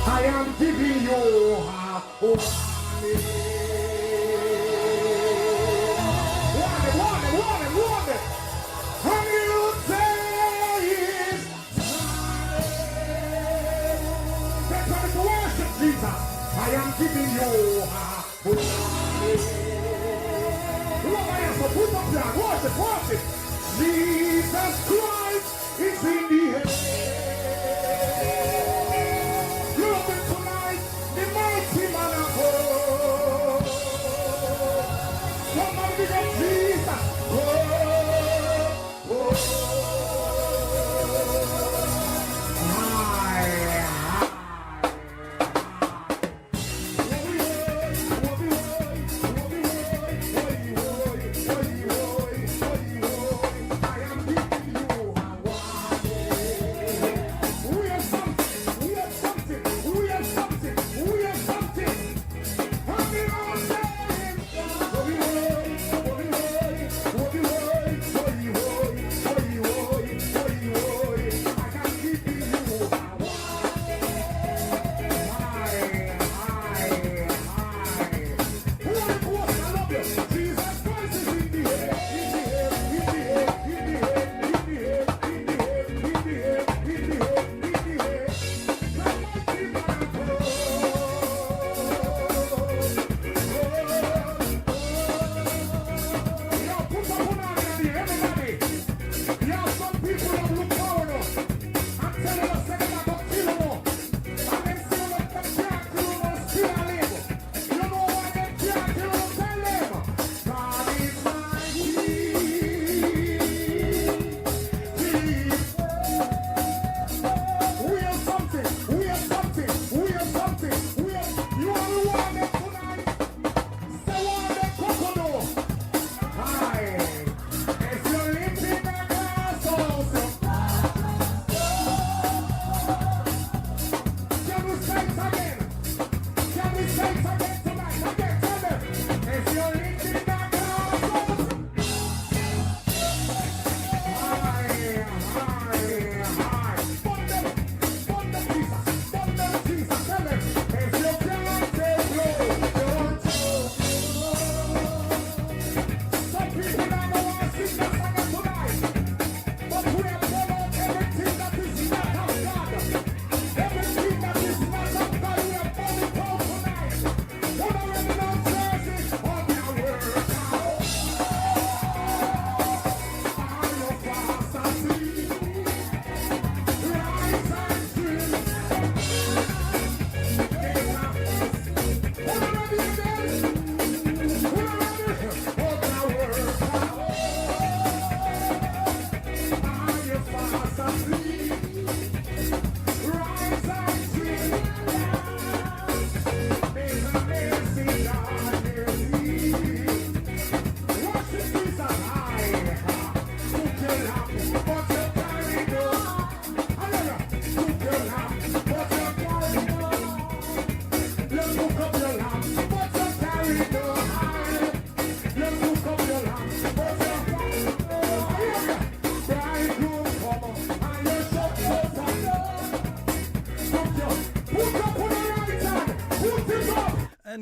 I am giving you one. And you say it's time. That's why it's worship, Jesus. I am giving you one. So put up your worship. Jesus Christ is in the air. Love it tonight, the mighty man of God. Somebody big up Jesus.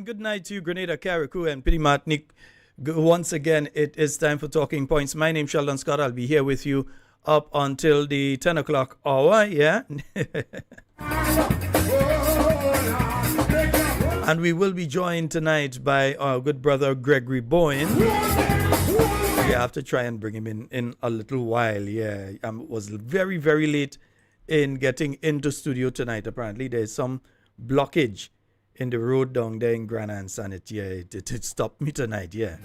Good night to you, Grenada, Carriacou, and Pity Martinique. Once again, it is time for Talking Points. My name's Sheldon Scott. I'll be here with you up until the 10 o'clock hour, yeah? And we will be joined tonight by our good brother, Gregory Bowen. We have to try and bring him in a little while, yeah. Was very, very late in getting into studio tonight. Apparently, there's some blockage in the road down there in Grenada and Sanet, yeah, it stopped me tonight, yeah.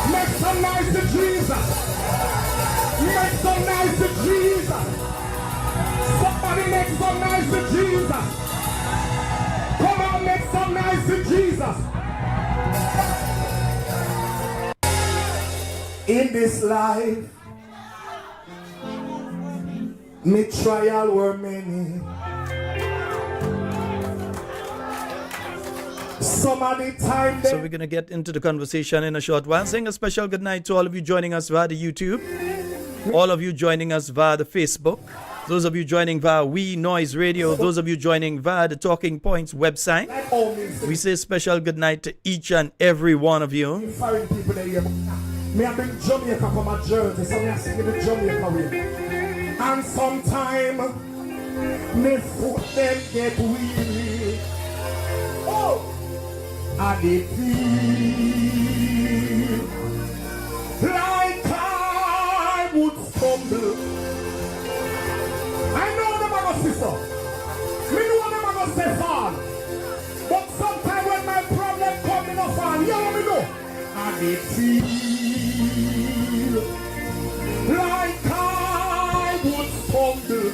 Make some noise to Jesus. Make some noise to Jesus. Somebody make some noise to Jesus. Come on, make some noise to Jesus. In this life, me trial were many. Some of the time So we're going to get into the conversation in a short while. Saying a special good night to all of you joining us via the YouTube, all of you joining us via the Facebook, those of you joining via We Noise Radio, those of you joining via the Talking Points website. We say special good night to each and every one of you. foreign people there. Me have been Jamaica from a journey, so me have seen the Jamaica way. And sometime me foot them get weary. Oh, and it feel like I would stumble. I know them are gonna sister. Me know them are gonna say fall. But sometimes when my problem come in a fall, you know me know. And it feel like I would stumble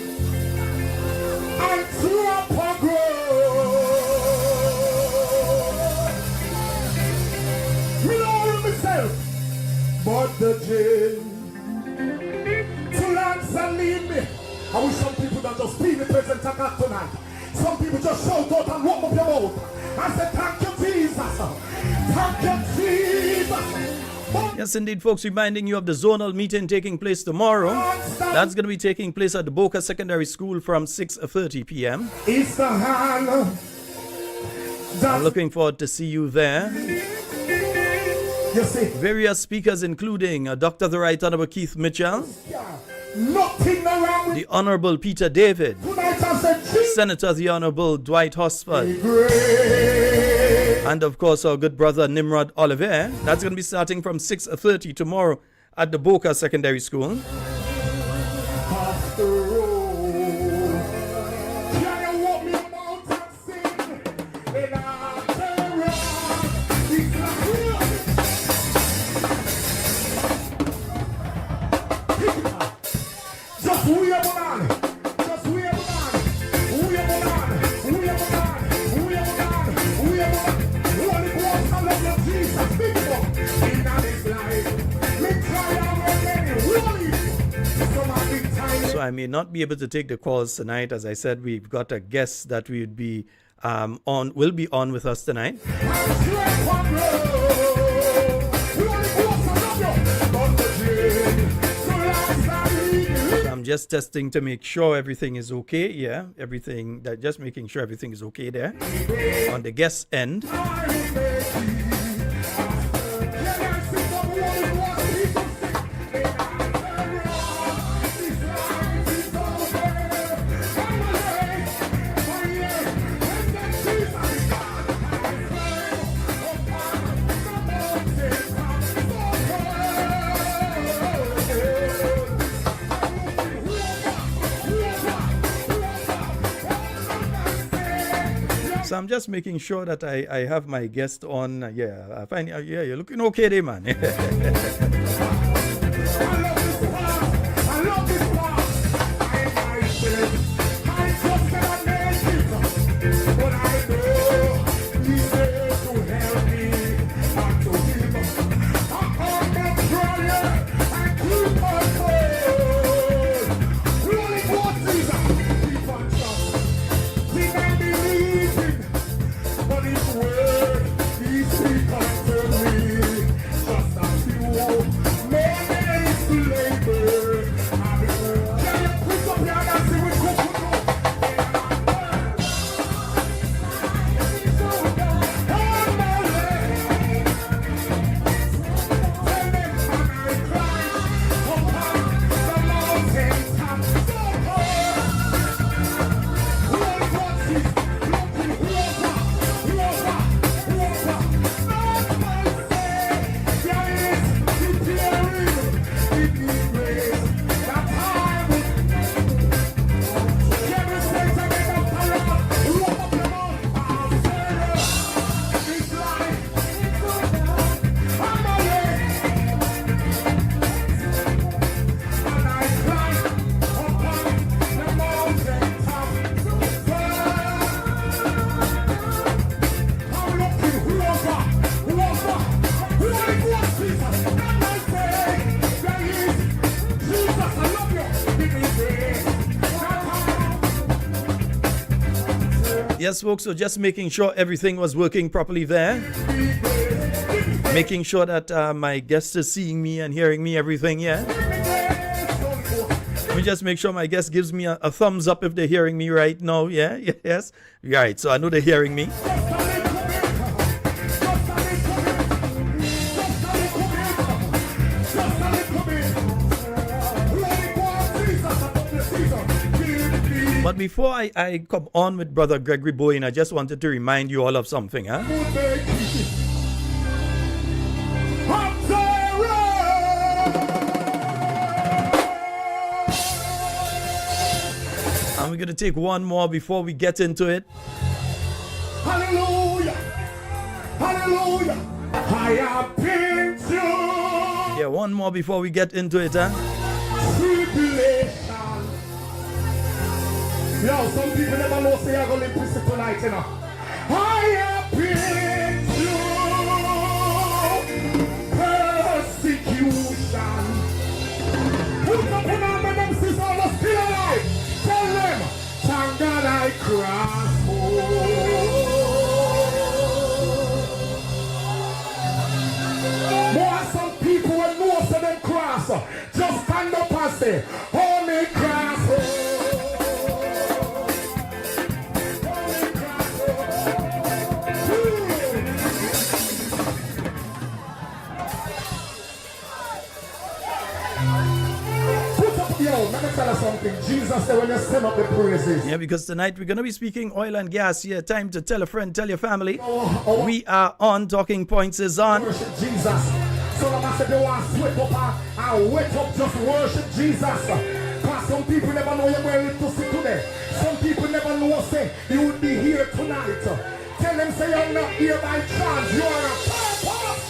and drop a grave. Me know myself, but the jail to answer leave me. I wish some people that just be the present God tonight. Some people just shout out and walk up your mouth. I said, thank you, Jesus. Thank you, Jesus. Yes, indeed, folks, reminding you of the zonal meeting taking place tomorrow. That's going to be taking place at the Boca Secondary School from 6:30 p.m. It's the hand. I'm looking forward to see you there. You see, Various speakers including Dr. the Right Honorable Keith Mitchell, nothing around with the Honorable Peter David, tonight. I said, Jesus. Senator the Honorable Dwight Hosford, Great. and of course our good brother Nimrod Oliver. That's going to be starting from 6:30 tomorrow at the Boca Secondary School. Off the road. Can you walk me about and sing? And after road, it's like, just we are man. Just we are man. We are man. We are man. We are man. We are man. Holy Ghost, I love you, Jesus. Big one. In this life, we cry out again. Holy. Some of the time. So I may not be able to take the calls tonight. As I said, we've got a guest that will be on with us tonight. I'm just testing to make sure everything is okay. Yeah, just making sure everything is okay there on the guest end. So I'm just making sure that I have my guest on. I find you're looking okay there, man. Just a few Yes, folks, so just making sure everything was working properly there. Making sure that my guest is seeing me and hearing me, everything, yeah? Let me just make sure my guest gives me a thumbs up if they're hearing me right now, yeah? Yes? Right, so I know they're hearing me. But before I come on with Brother Gregory Bowen, I just wanted to remind you all of something, huh? And we're going to take one more before we get into it. Hallelujah! Hallelujah! I have been through. Yeah, one more before we get into it, huh? Tribulation. Yo, some people never know say you're going to live tonight, you know. I have been through persecution. Put up in our men, sisters, all still alive. Tell them, thank God I crossed more some people when most of them cross. Just stand up and say, oh, me cross. Yo, let me tell you something. Jesus said when you send up the praises. Yeah, because tonight we're going to be speaking oil and gas. Yeah, time to tell a friend, tell your family. We are on. Talking Points is on. Worship Jesus. So I said they want to sweat up and wake up, just worship Jesus. Because some people never know you're going to see today. Some people never know say you would be here tonight. Tell them say you're not here by chance. You are a purpose.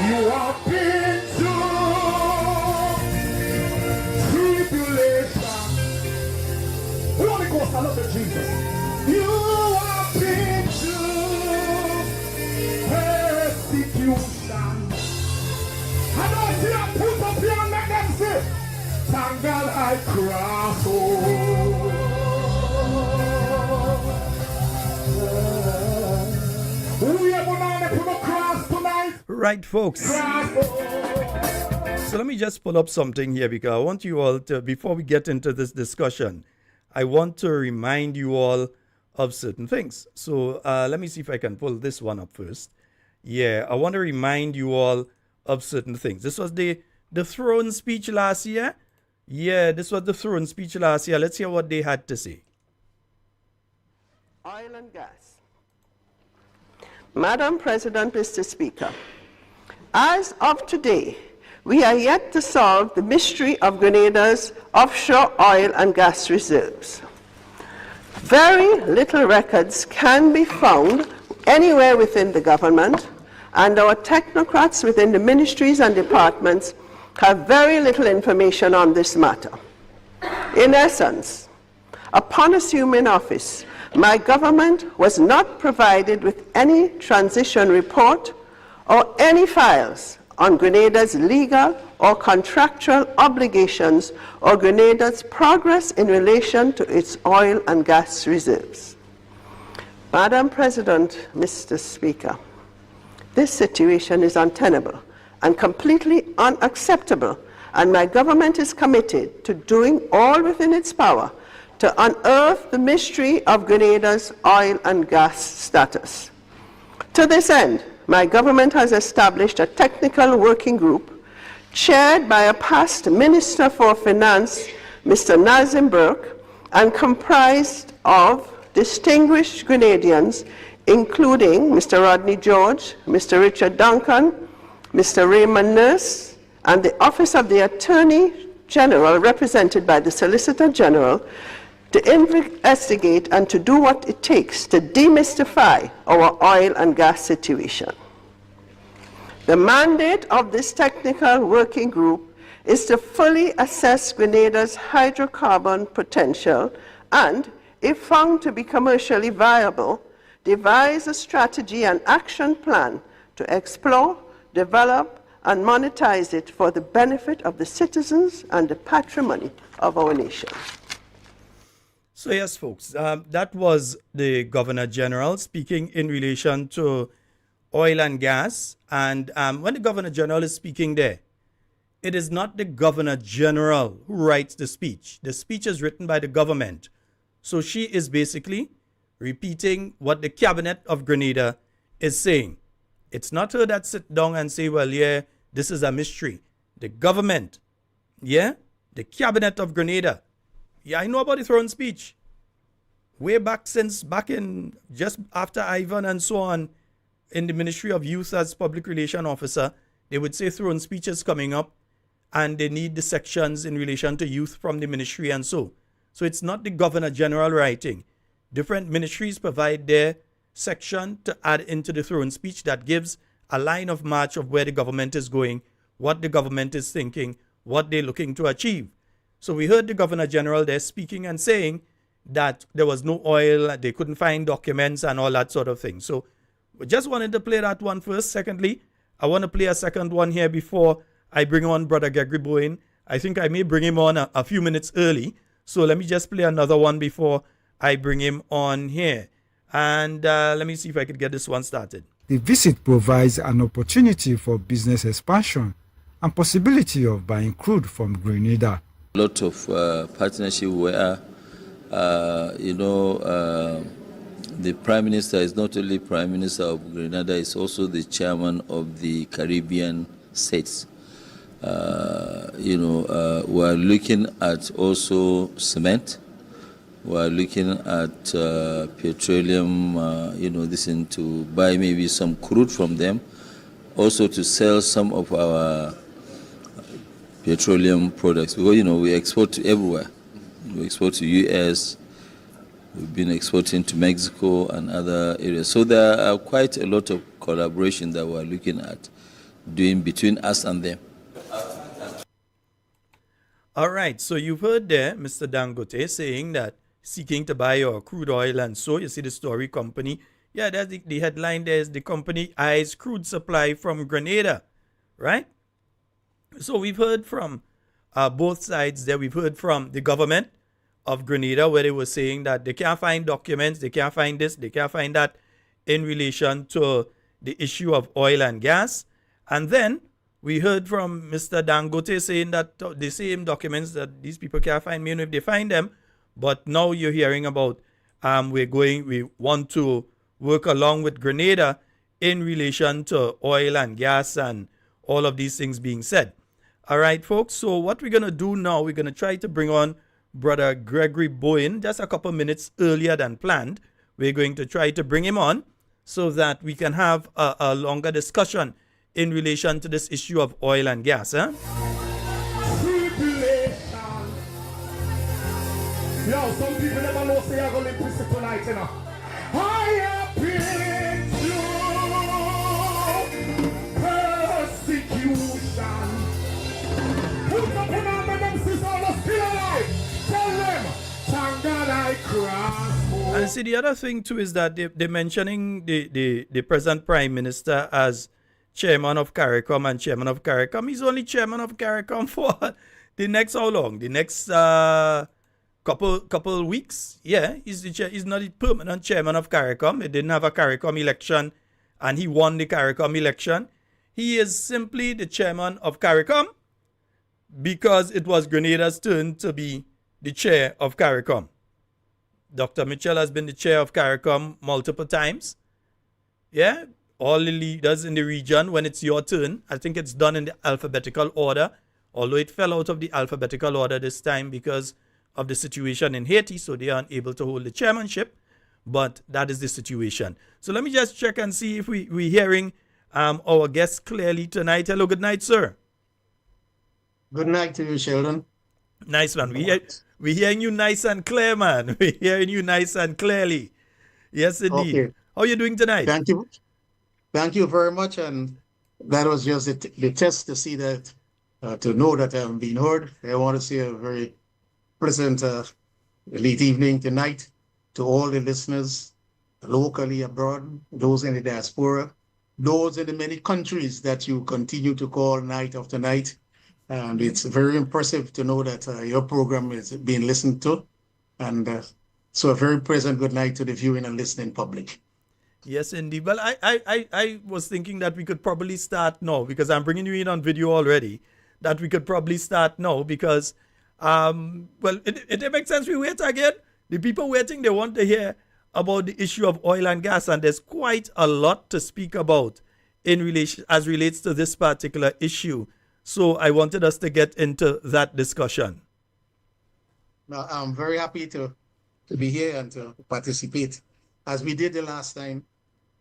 You have been through tribulation. Holy Ghost, I love you, Jesus. You have been through persecution. I don't see a put up here and let them say, thank God I crossed over. We are going to put a cross tonight. Right, folks. So let me just pull up something here because I want you all to, before we get into this discussion, I want to remind you all of certain things. So let me see if I can pull this one up first. Yeah, I want to remind you all of certain things. This was the throne speech last year. Yeah, this was the throne speech last year. Let's hear what they had to say. Oil and gas. Madam President, Mr. Speaker, as of today, we are yet to solve the mystery of Grenada's offshore oil and gas reserves. Very little records can be found anywhere within the government, and our technocrats within the ministries and departments have very little information on this matter. In essence, upon assuming office, my government was not provided with any transition report or any files on Grenada's legal or contractual obligations or Grenada's progress in relation to its oil and gas reserves. Madam President, Mr. Speaker, this situation is untenable and completely unacceptable, and my government is committed to doing all within its power to unearth the mystery of Grenada's oil and gas status. To this end, my government has established a technical working group chaired by a past Minister for Finance, Mr. Nazim Burke, and comprised of distinguished Grenadians, including Mr. Rodney George, Mr. Richard Duncan, Mr. Raymond Nurse, and the Office of the Attorney General, represented by the Solicitor General, to investigate and to do what it takes to demystify our oil and gas situation. The mandate of this technical working group is to fully assess Grenada's hydrocarbon potential and, if found to be commercially viable, devise a strategy and action plan to explore, develop, and monetize it for the benefit of the citizens and the patrimony of our nation. So yes, folks, that was the Governor General speaking in relation to oil and gas. And when the Governor General is speaking there, it is not the Governor General who writes the speech. The speech is written by the government. So she is basically repeating what the cabinet of Grenada is saying. It's not her that sit down and say, well, yeah, this is a mystery. The government, yeah, the cabinet of Grenada. Yeah, I know about the throne speech. Way back in just after Ivan and so on, in the Ministry of Youth as public relation officer, they would say throne speech is coming up and they need the sections in relation to youth from the ministry and so. So it's not the Governor General writing. Different ministries provide their section to add into the throne speech that gives a line of march of where the government is going, what the government is thinking, what they're looking to achieve. So we heard the Governor General there speaking and saying that there was no oil, they couldn't find documents and all that sort of thing. So we just wanted to play that one first. Secondly, I want to play a second one here before I bring on Brother Gregory Bowen. I think I may bring him on a few minutes early. So let me just play another one before I bring him on here. And let me see if I could get this one started. The visit provides an opportunity for business expansion and possibility of buying crude from Grenada. A lot of partnership where, the Prime Minister is not only Prime Minister of Grenada, is also the chairman of the Caribbean states. We're looking at also cement. We're looking at petroleum, to buy maybe some crude from them, also to sell some of our petroleum products, because, we export to everywhere. We export to US, we've been exporting to Mexico and other areas. So there are quite a lot of collaboration that we're looking at doing between us and them. All right, so you've heard there Mr. Dangote saying that seeking to buy your crude oil and so. You see the story company. Yeah, that's the headline there is the company eyes crude supply from Grenada, right? So we've heard from both sides there. We've heard from the government of Grenada where they were saying that they can't find documents, they can't find this, they can't find that in relation to the issue of oil and gas. And then we heard from Mr. Dangote saying that the same documents that these people can't find, even if they find them. But now you're hearing about we want to work along with Grenada in relation to oil and gas and all of these things being said. All right, folks. So what we're going to do now, we're going to try to bring on Brother Gregory Bowen just a couple minutes earlier than planned. We're going to try to bring him on so that we can have a longer discussion in relation to this issue of oil and gas. Huh? Yo, some people never know say you're going to live this tonight, you know. I appeal to persecution. Put up in our them sisters are still alive. Tell them, thank God I crossed. And see, the other thing too is that they're mentioning the present Prime Minister as chairman of Carriacou and chairman of Carriacou. He's only chairman of Carriacou for the next how long? The next couple weeks. Yeah, he's the chair. He's not the permanent chairman of Carriacou. They didn't have a Carriacou election and he won the Carriacou election. He is simply the chairman of Carriacou because it was Grenada's turn to be the chair of Carriacou. Dr. Mitchell has been the chair of Carriacou multiple times. Yeah, all the leaders in the region, when it's your turn, I think it's done in the alphabetical order, although it fell out of the alphabetical order this time because of the situation in Haiti, so they aren't able to hold the chairmanship, but that is the situation. So let me just check and see if we're hearing our guest clearly tonight. Hello, good night, sir. Good night to you, Sheldon. Nice, man. We're hearing you nice and clear, man. We're hearing you nice and clearly. Yes, indeed. Okay. How are you doing tonight? Thank you. Thank you very much. And that was just the test to see that, to know that I'm being heard. I want to say a very pleasant late evening tonight to all the listeners, locally, abroad, those in the diaspora, those in the many countries that you continue to call night after night. And it's very impressive to know that your program is being listened to. And So a very pleasant good night to the viewing and listening public. Yes, indeed. Well, I was thinking that we could probably start now because I'm bringing you in on video already. That we could probably start now because, well, it makes sense we wait again. The people waiting, they want to hear about the issue of oil and gas, and there's quite a lot to speak about in relation as relates to this particular issue. So I wanted us to get into that discussion. Now, I'm very happy to be here and to participate, as we did the last time,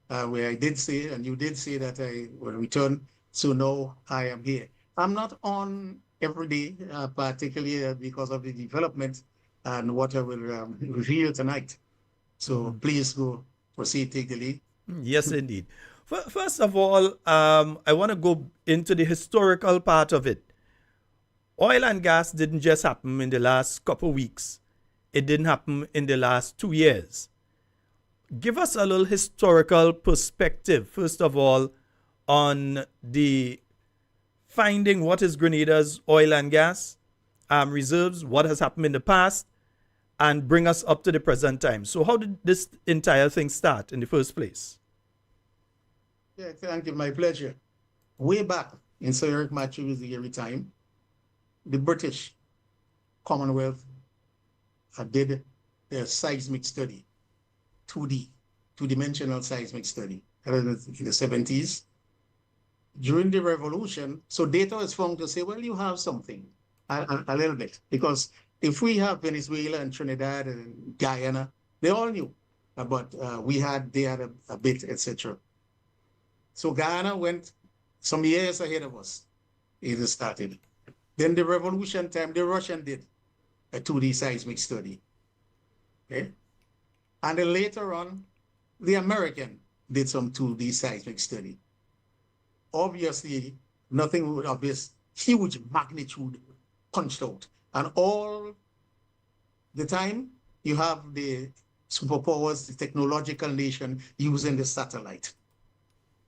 where I did say, and you did say that I will return. So now I am here. I'm not on every day, particularly because of the development and what I will reveal tonight. So please go proceed, take the lead. Yes, indeed. First of all, I want to go into the historical part of it. Oil and gas didn't just happen in the last couple of weeks. It didn't happen in the last 2 years. Give us a little historical perspective, first of all, on the finding what is Grenada's oil and gas reserves, what has happened in the past, and bring us up to the present time. So how did this entire thing start in the first place? Yeah, thank you. My pleasure. Way back in Sir Eric Matthew's era time, the British Commonwealth did their seismic study, 2D, two-dimensional seismic study, in the 70s. During the revolution, so data is found to say, well, you have something, a little bit, because if we have Venezuela and Trinidad and Guyana, they all knew, but they had a bit, etc. So Guyana went some years ahead of us. It started. Then the revolution time, the Russian did a 2D seismic study. Okay? And then later on, the American did some 2D seismic study. Obviously, nothing of this huge magnitude punched out. And all the time, you have the superpowers, the technological nation using the satellite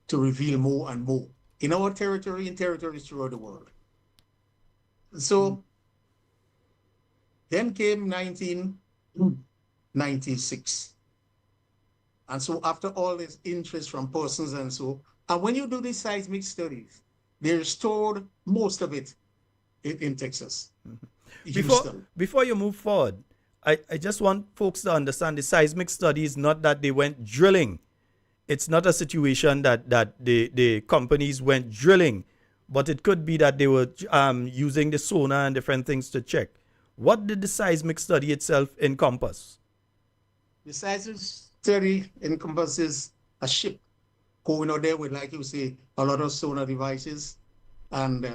to reveal more and more in our territory and territories throughout the world. So then came 1996. And so after all this interest from persons and so, and when you do these seismic studies, they restored most of it in Texas. Before you move forward, I just want folks to understand the seismic study is not that they went drilling. It's not a situation that the companies went drilling, but it could be that they were using the sonar and different things to check. What did the seismic study itself encompass? The seismic study encompasses a ship going out there with, like you say, a lot of sonar devices and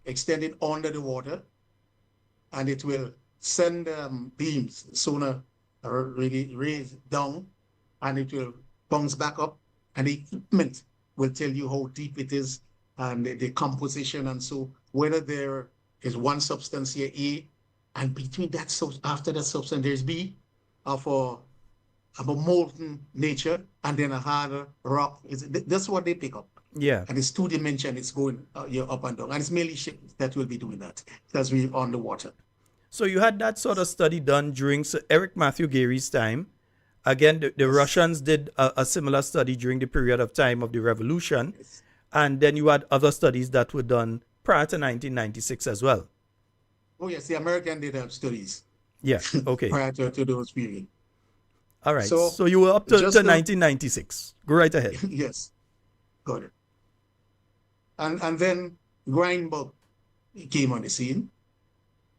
extended under the water, and it will send beams, sonar really raised down, and it will bounce back up, and the equipment will tell you how deep it is and the composition, and so whether there is one substance here, A, and between that after that substance there's B, of a molten nature, and then a harder rock. That's what they pick up. Yeah. And it's 2-dimensional, it's going up and down. And it's mainly ships that will be doing that because we're on the water. So you had that sort of study done during Sir Eric Matthew Gary's time. Again, the yes. Russians did a similar study during the period of time of the revolution. Yes. And then you had other studies that were done prior to 1996 as well. Oh, yes, the American did have studies. Yeah, okay. prior to those periods. All right, so you were up to 1996. Go right ahead. Yes, got it. And then Grindbug came on the scene.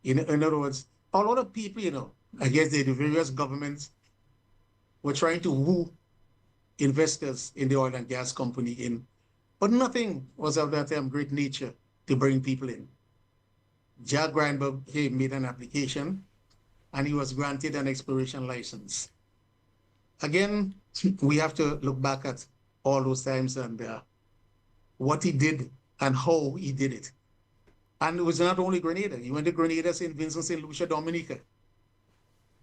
In other words, a lot of people, I guess the various governments were trying to woo investors in the oil and gas company in, but nothing was of that great nature to bring people in. Jack Grindbug, he made an application and he was granted an exploration license. Again, we have to look back at all those times and what he did and how he did it. And it was not only Grenada. He went to Grenada, St. Vincent, St. Lucia, Dominica.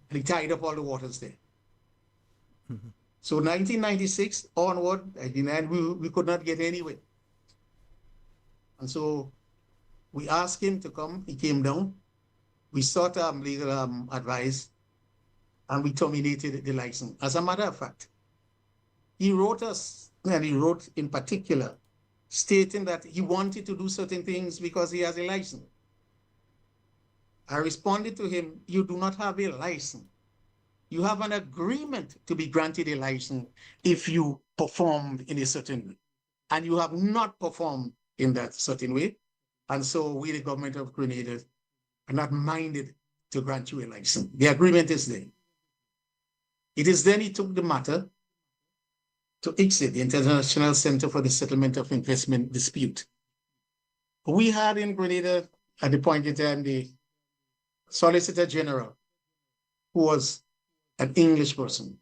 And he tied up all the waters there. Mm-hmm. So 1996 onward, we could not get anywhere. And so we asked him to come. He came down. We sought legal advice. and we terminated the license. As a matter of fact, he wrote us, and he wrote in particular, stating that he wanted to do certain things because he has a license. I responded to him, you do not have a license. You have an agreement to be granted a license if you performed in a certain way. And you have not performed in that certain way. And so we, the government of Grenada, are not minded to grant you a license. The agreement is there. It is then he took the matter to ICSID, the International Center for the Settlement of Investment Dispute. We had in Grenada at the point in time the Solicitor General, who was an English person.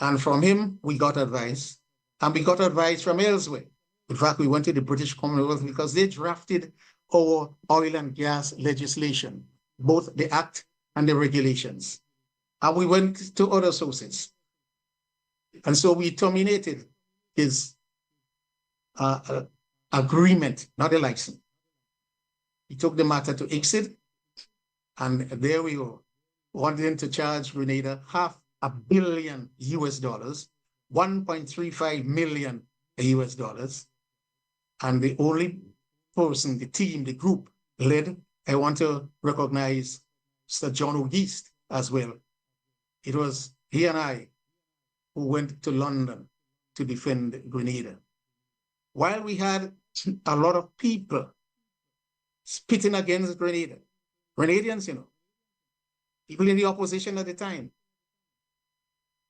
And from him, we got advice. And we got advice from elsewhere. In fact, we went to the British Commonwealth because they drafted our oil and gas legislation, both the act and the regulations. And we went to other sources. And so we terminated his agreement, not a license. He took the matter to ICSID, and there we were, wanting to charge Grenada $500 million, $1.35 million US. And the only person, the team, the group led, I want to recognize Sir John O'Geist as well. It was he and I who went to London to defend Grenada. While we had a lot of people spitting against Grenada, Grenadians, you know, people in the opposition at the time,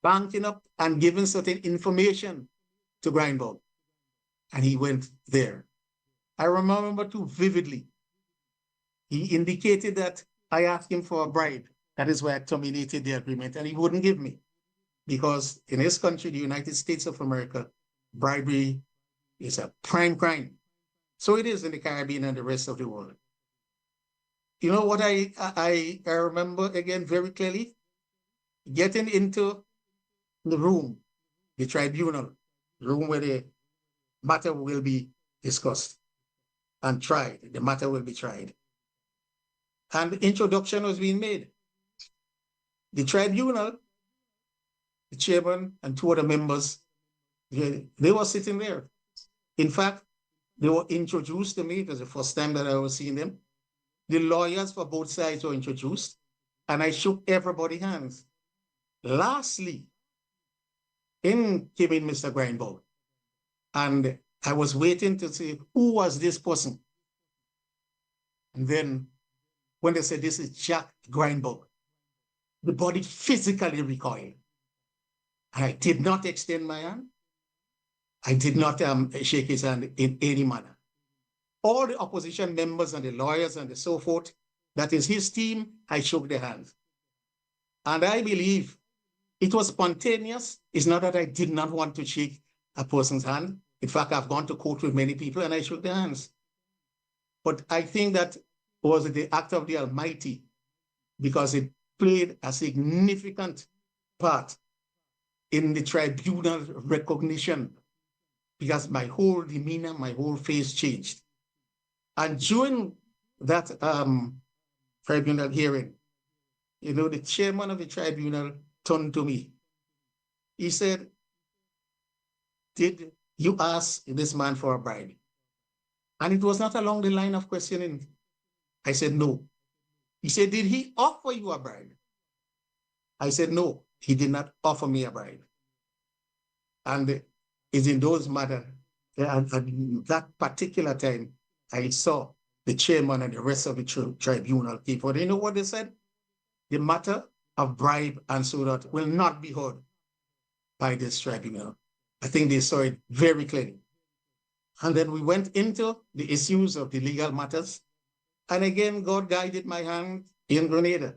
banking up and giving certain information to Grindberg. And he went there. I remember too vividly, he indicated that I asked him for a bribe. That is why I terminated the agreement, and he wouldn't give me. Because in his country, the United States of America, bribery is a prime crime. So it is in the Caribbean and the rest of the world. You know what I remember again very clearly? Getting into the room, the tribunal, the room where the matter will be discussed and tried. The matter will be tried. And the introduction was being made. The tribunal, the chairman and two other members, they were sitting there. In fact, they were introduced to me. It was the first time that I was seeing them. The lawyers for both sides were introduced, and I shook everybody's hands. Lastly, in came in Mr. Grindberg, and I was waiting to see who was this person. And then when they said, this is Jack Grindberg, the body physically recoiled. And I did not extend my hand. I did not shake his hand in any manner. All the opposition members and the lawyers and the so forth, that is his team, I shook their hands. And I believe it was spontaneous. It's not that I did not want to shake a person's hand. In fact, I've gone to court with many people and I shook their hands. But I think that was the act of the Almighty, because it played a significant part in the tribunal recognition, because my whole demeanor, my whole face changed. And during that tribunal hearing, you know, the chairman of the tribunal turned to me. He said, did you ask this man for a bribe? And it was not along the line of questioning. I said, no. He said, did he offer you a bribe? I said, no, he did not offer me a bribe. And it's in those matters, at that particular time, I saw the chairman and the rest of the tribunal people. You know what they said? The matter of bribe and so that will not be heard by this tribunal. I think they saw it very clearly. And then we went into the issues of the legal matters. And again, God guided my hand in Grenada.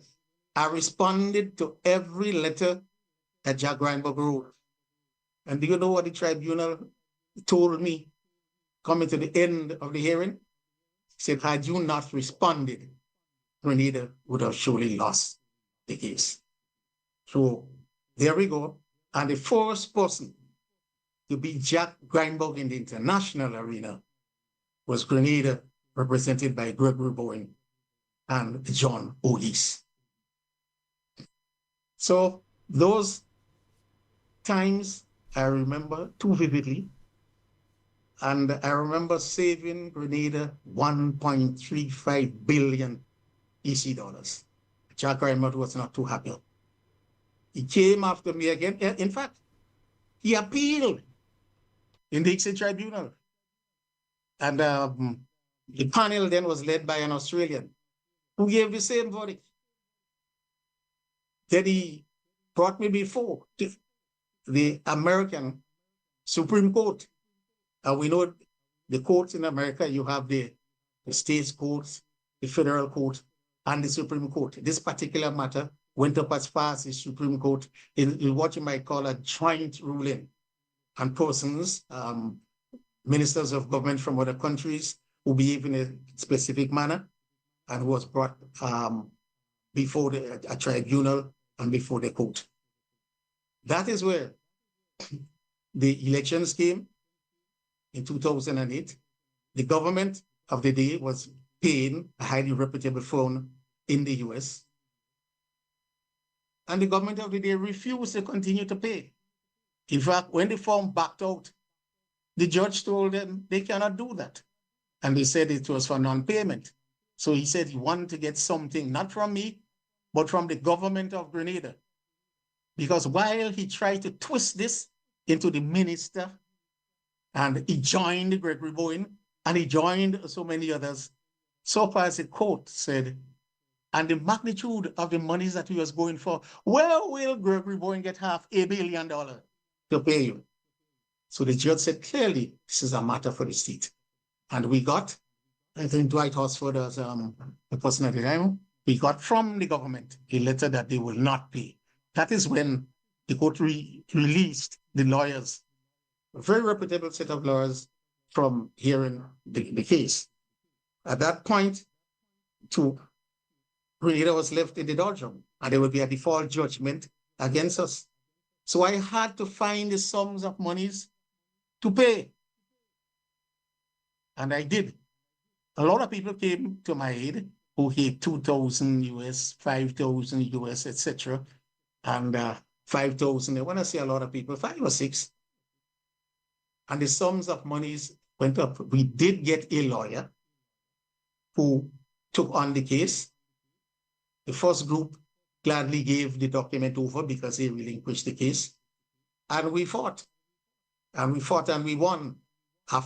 I responded to every letter that Jack Grindberg wrote. And do you know what the tribunal told me coming to the end of the hearing? He said, had you not responded, Grenada would have surely lost the case. So there we go. And the first person to be Jack Grindberg in the international arena was Grenada, represented by Gregory Bowen and John O'Geist. So those times I remember too vividly. And I remember saving Grenada 1.35 billion EC dollars. Jack Raymond was not too happy. He came after me again. In fact, he appealed in the Dixie Tribunal. And the panel then was led by an Australian who gave the same verdict. Then he brought me before the American Supreme Court. We know the courts in America, you have the states courts, the federal court, and the Supreme Court. This particular matter went up as far as the Supreme Court in what you might call a joint ruling. And persons, ministers of government from other countries who behave in a specific manner and was brought before a tribunal and before the court. That is where the elections came in 2008. The government of the day was paying a highly reputable firm in the US. And the government of the day refused to continue to pay. In fact, when the firm backed out, the judge told them they cannot do that. And they said it was for non-payment. So he said he wanted to get something, not from me, but from the government of Grenada. Because while he tried to twist this into the minister, and he joined Gregory Bowen, and he joined so many others, so far as the court said, and the magnitude of the monies that he was going for, where will Gregory Bowen get $500 million to pay you? So the judge said, clearly, this is a matter for the state. And we got, I think Dwight Horsford was the person at the time, we got from the government a letter that they will not pay. That is when the court released the lawyers, a very reputable set of lawyers, from hearing the case. At that point, Grenada was left in the doldrum, and there would be a default judgment against us. So I had to find the sums of monies to pay. And I did. A lot of people came to my aid who gave 2,000 US, 5,000 US, etc. And 5,000, when I say a lot of people, 5 or 6. And the sums of monies went up. We did get a lawyer who took on the case. The first group gladly gave the document over because they relinquished the case. And we fought. And we fought and we won.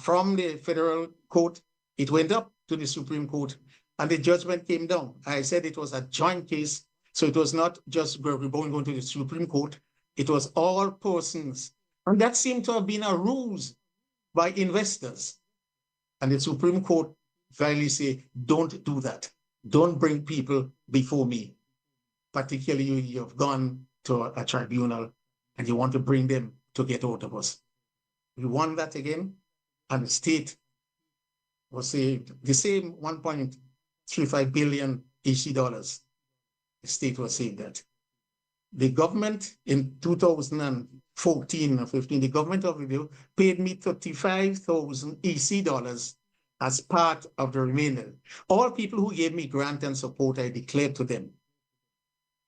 From the federal court, it went up to the Supreme Court and the judgment came down. I said it was a joint case. So it was not just Gregory Bowen going to the Supreme Court. It was all persons. And that seemed to have been a ruse by investors. And the Supreme Court finally said, don't do that. Don't bring people before me. Particularly you've gone to a tribunal and you want to bring them to get out of us. We won that again, and the state was saved. The same 1.35 billion EC dollars. The state was saved that. The government in 2014 or 15, the government of Review paid me 35,000 EC dollars as part of the remainder. All people who gave me grant and support, I declared to them.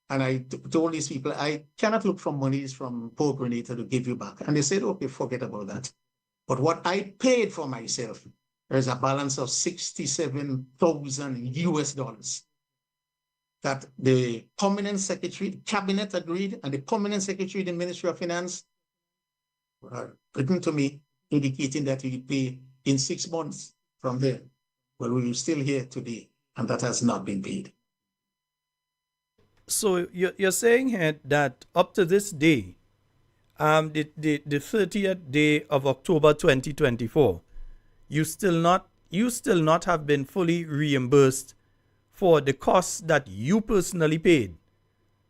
And I told these people, I cannot look for monies from poor Grenada to give you back. And they said, okay, forget about that. But what I paid for myself, there's a balance of 67,000 US dollars that the permanent secretary, the cabinet agreed, and the permanent secretary, the Ministry of Finance, written to me indicating that we pay in 6 months from there. Well, we're still here today, and that has not been paid. So you're saying here that up to this day, the 30th day of October 2024, you still not have been fully reimbursed for the costs that you personally paid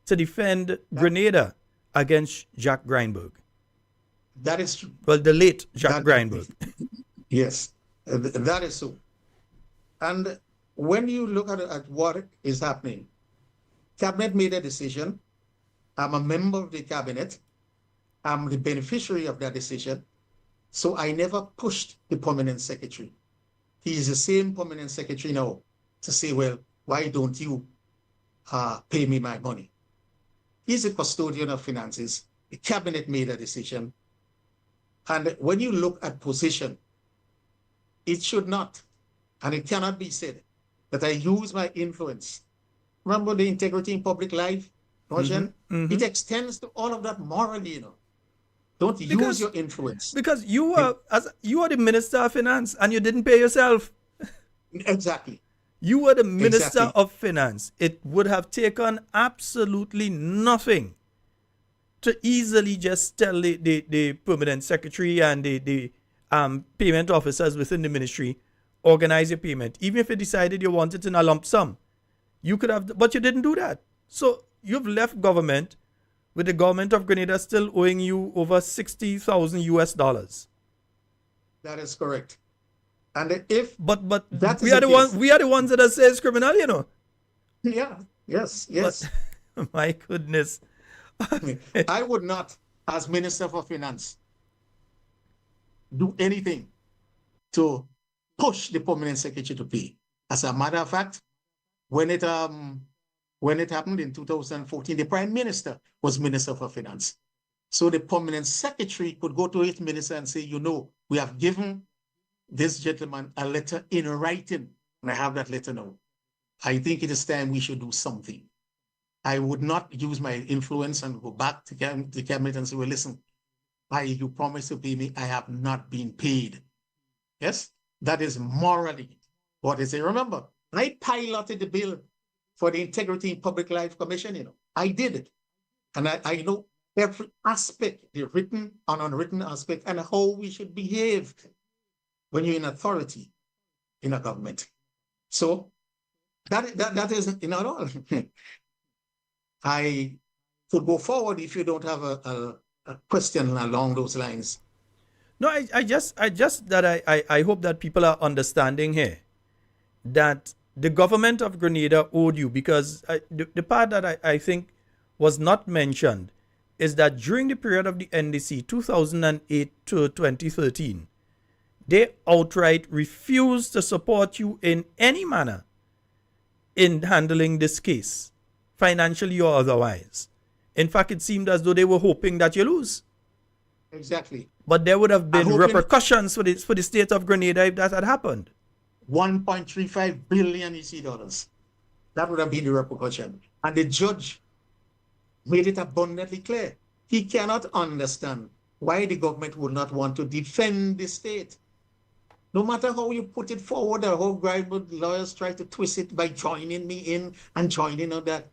to defend Grenada against Jack Greinberg. That is true. Well, the late Jack Greinberg. Yes, that is so. And when you look at what is happening, Cabinet made a decision. I'm a member of the cabinet. I'm the beneficiary of that decision. So I never pushed the permanent secretary. He is the same permanent secretary now to say, well, why don't you pay me my money? He's a custodian of finances. The cabinet made a decision. And when you look at position, it should not, and it cannot be said that I use my influence. Remember the integrity in public life, Roger? It extends to all of that morally, you know. Don't use your influence. Because you are the Minister of Finance and you didn't pay yourself. Exactly. You were the Minister of Finance. It would have taken absolutely nothing to easily just tell the permanent secretary and the payment officers within the ministry, organize your payment. Even if you decided you wanted in a lump sum, you could have, but you didn't do that. So you've left government with the government of Grenada still owing you over $60,000 US. That is correct. And if but we are the ones that say it's criminal, you know. Yeah. Yes. But, my goodness. I would not, as Minister for Finance, do anything to push the permanent secretary to pay. As a matter of fact, when it happened in 2014, the Prime Minister was Minister for Finance. So the permanent secretary could go to his minister and say, you know, we have given this gentleman a letter in writing, and I have that letter now. I think it is time we should do something. I would not use my influence and go back to the cabinet and say, well, listen, you promised to pay me, I have not been paid. Yes, that is morally what is it. Remember, I piloted the bill for the Integrity in Public Life Commission, you know. I did it. And I know every aspect, the written and unwritten aspect, and how we should behave when you're in authority in a government. So that is not all. I could go forward if you don't have a question along those lines. No, I hope that people are understanding here that the government of Grenada owed you, because the part that I think was not mentioned is that during the period of the NDC 2008 to 2013, they outright refused to support you in any manner in handling this case, financially or otherwise. In fact, it seemed as though they were hoping that you lose. Exactly. But there would have been repercussions for the state of Grenada if that had happened. 1.35 billion EC dollars. That would have been the repercussion. And the judge made it abundantly clear. He cannot understand why the government would not want to defend the state. No matter how you put it forward, or how Greenwood lawyers try to twist it by joining me in and joining on that.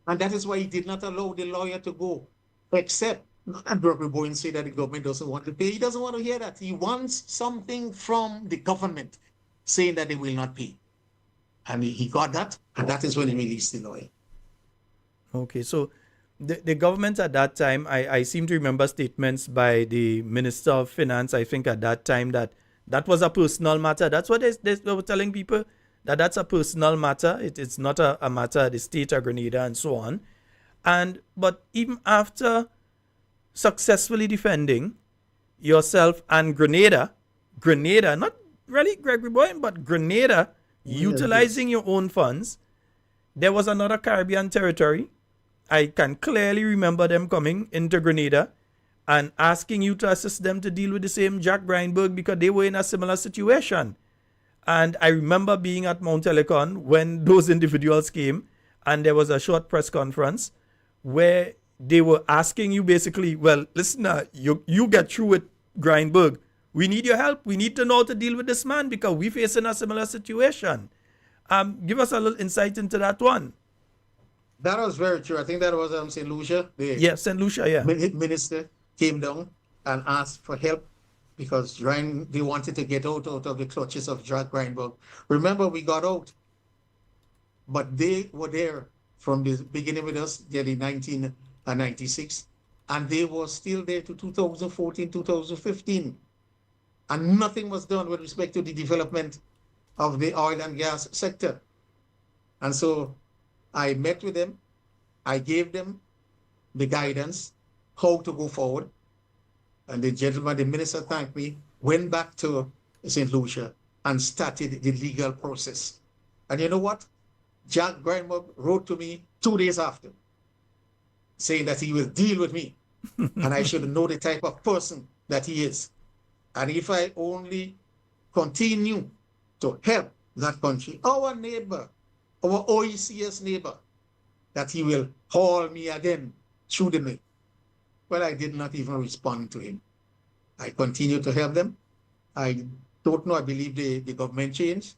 And that is why he did not allow the lawyer to go, except, and Gregory Bowen said that the government doesn't want to pay. He doesn't want to hear that. He wants something from the government saying that they will not pay. And he got that, and that is when he released the lawyer. Okay, so the government at that time, I seem to remember statements by the Minister of Finance, I think at that time, that was a personal matter. That's what they were telling people, that's a personal matter. It's not a matter of the state of Grenada and so on. But even after successfully defending yourself and Grenada, not really Gregory Bowen, but Grenada, utilizing your own funds, there was another Caribbean territory. I can clearly remember them coming into Grenada and asking you to assist them to deal with the same Jack Grindberg because they were in a similar situation. And I remember being at Mount Helicon when those individuals came, and there was a short press conference where they were asking you basically, well, listen, you get through with Grindberg. We need your help. We need to know how to deal with this man because we're facing a similar situation. Give us a little insight into that one. That was very true. I think that was St. Lucia. St. Lucia, yeah. Minister came down and asked for help because they wanted to get out of the clutches of Jack Grindberg. Remember, we got out, but they were there from the beginning with us, nearly 1996, and they were still there to 2014, 2015. And nothing was done with respect to the development of the oil and gas sector. And so I met with them. I gave them the guidance, how to go forward. And the gentleman, the minister thanked me, went back to St. Lucia and started the legal process. And you know what? Jack Grindberg wrote to me 2 days after saying that he will deal with me. And I should know the type of person that he is. And if I only continue to help that country, our neighbor, our OECS neighbor, that he will haul me again through the mill. Well, I did not even respond to him. I continue to help them. I don't know, I believe the government changed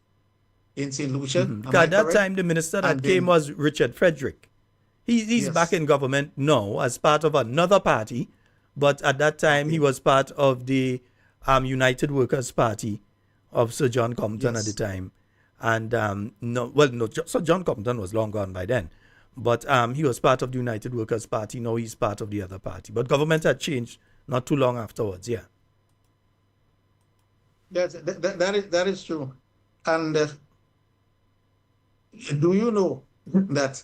in St. Lucia. At that time, the minister that came was Richard Frederick. He's Yes. back in government now as part of another party, but at that time he was part of the United Workers' Party of Sir John Compton at the time. And Sir John Compton was long gone by then, but he was part of the United Workers' Party. Now he's part of the other party. But government had changed not too long afterwards, yeah. Yes, that is true. And do you know that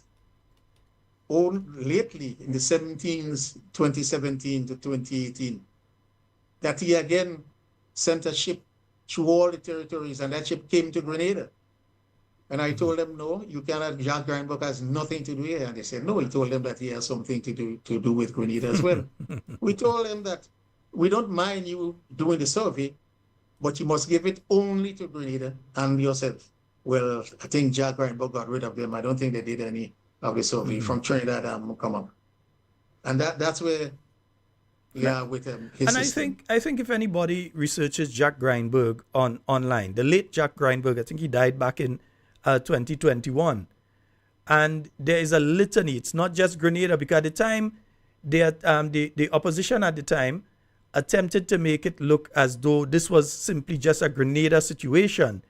lately in the 2017 to 2018, that he again sent a ship through all the territories, and that ship came to Grenada. And I told them, no, you cannot, Jack Grindberg has nothing to do here. And they said, no, he told them that he has something to do with Grenada as well. We told them that we don't mind you doing the survey, but you must give it only to Grenada and yourself. Well, I think Jack Grindberg got rid of them. I don't think they did any of the survey from Trinidad and come up. And that's where we are with his And system. I think if anybody researches Jack Grindberg online, the late Jack Grindberg, I think he died back in 2021. And there is a litany. It's not just Grenada, because at the time, the opposition at the time attempted to make it look as though this was simply just a Grenada situation,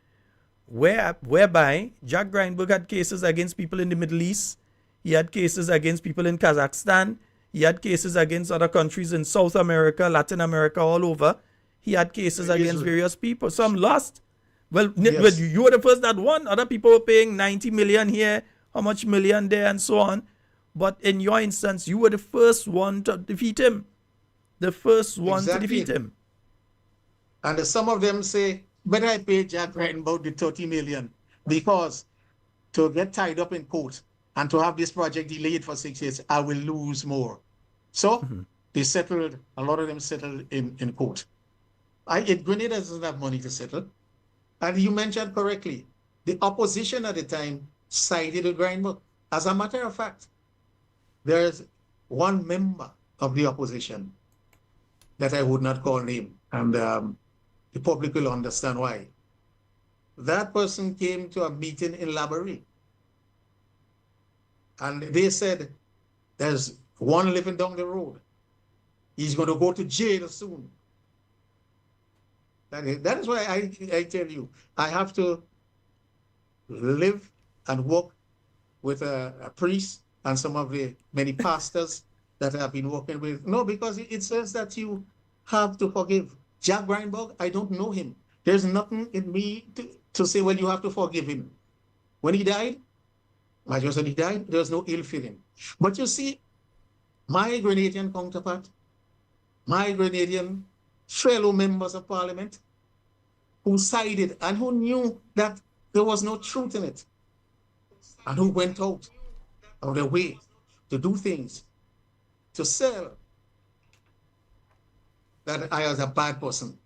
whereby Jack Grindberg had cases against people in the Middle East. He had cases against people in Kazakhstan. He had cases against other countries in South America, Latin America, all over. He had cases against various people. Some lost. Well, Yes. you were the first that won. Other people were paying 90 million here, how much million there, and so on. But in your instance, you were the first one to defeat him. The first one to defeat him. And some of them say, but I paid Jack Grindberg the 30 million because to get tied up in court and to have this project delayed for 6 years, I will lose more. So they settled, a lot of them settled in court. Grenada doesn't have money to settle. And you mentioned correctly, the opposition at the time sided with Grindberg. As a matter of fact, there's one member of the opposition that I would not call name, and the public will understand why. That person came to a meeting in Laborie, and they said, there's one living down the road. He's going to go to jail soon. That is why I tell you, I have to live and work with a priest and some of the many pastors that I've been working with. No, because it says that you have to forgive. Jack Grindberg, I don't know him. There's nothing in me to say, well, you have to forgive him. When he died, I just said he died, there's no ill feeling. But you see, my Grenadian counterpart, my Grenadian fellow members of parliament, who sided and who knew that there was no truth in it, and who went out of their way to do things, to sell, that I was a bad person.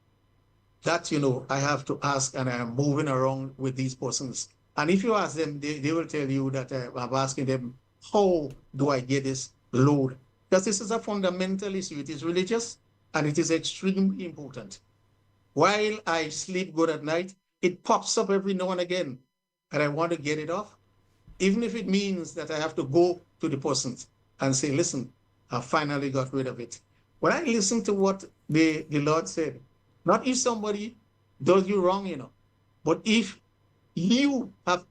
That, I have to ask, and I am moving around with these persons. And if you ask them, they will tell you that I'm asking them, how do I get this load? Because this is a fundamental issue. It is religious, and it is extremely important. While I sleep good at night, it pops up every now and again, and I want to get it off, even if it means that I have to go to the person and say, listen, I finally got rid of it. When I listen to what the Lord said, not if somebody does you wrong, but if you have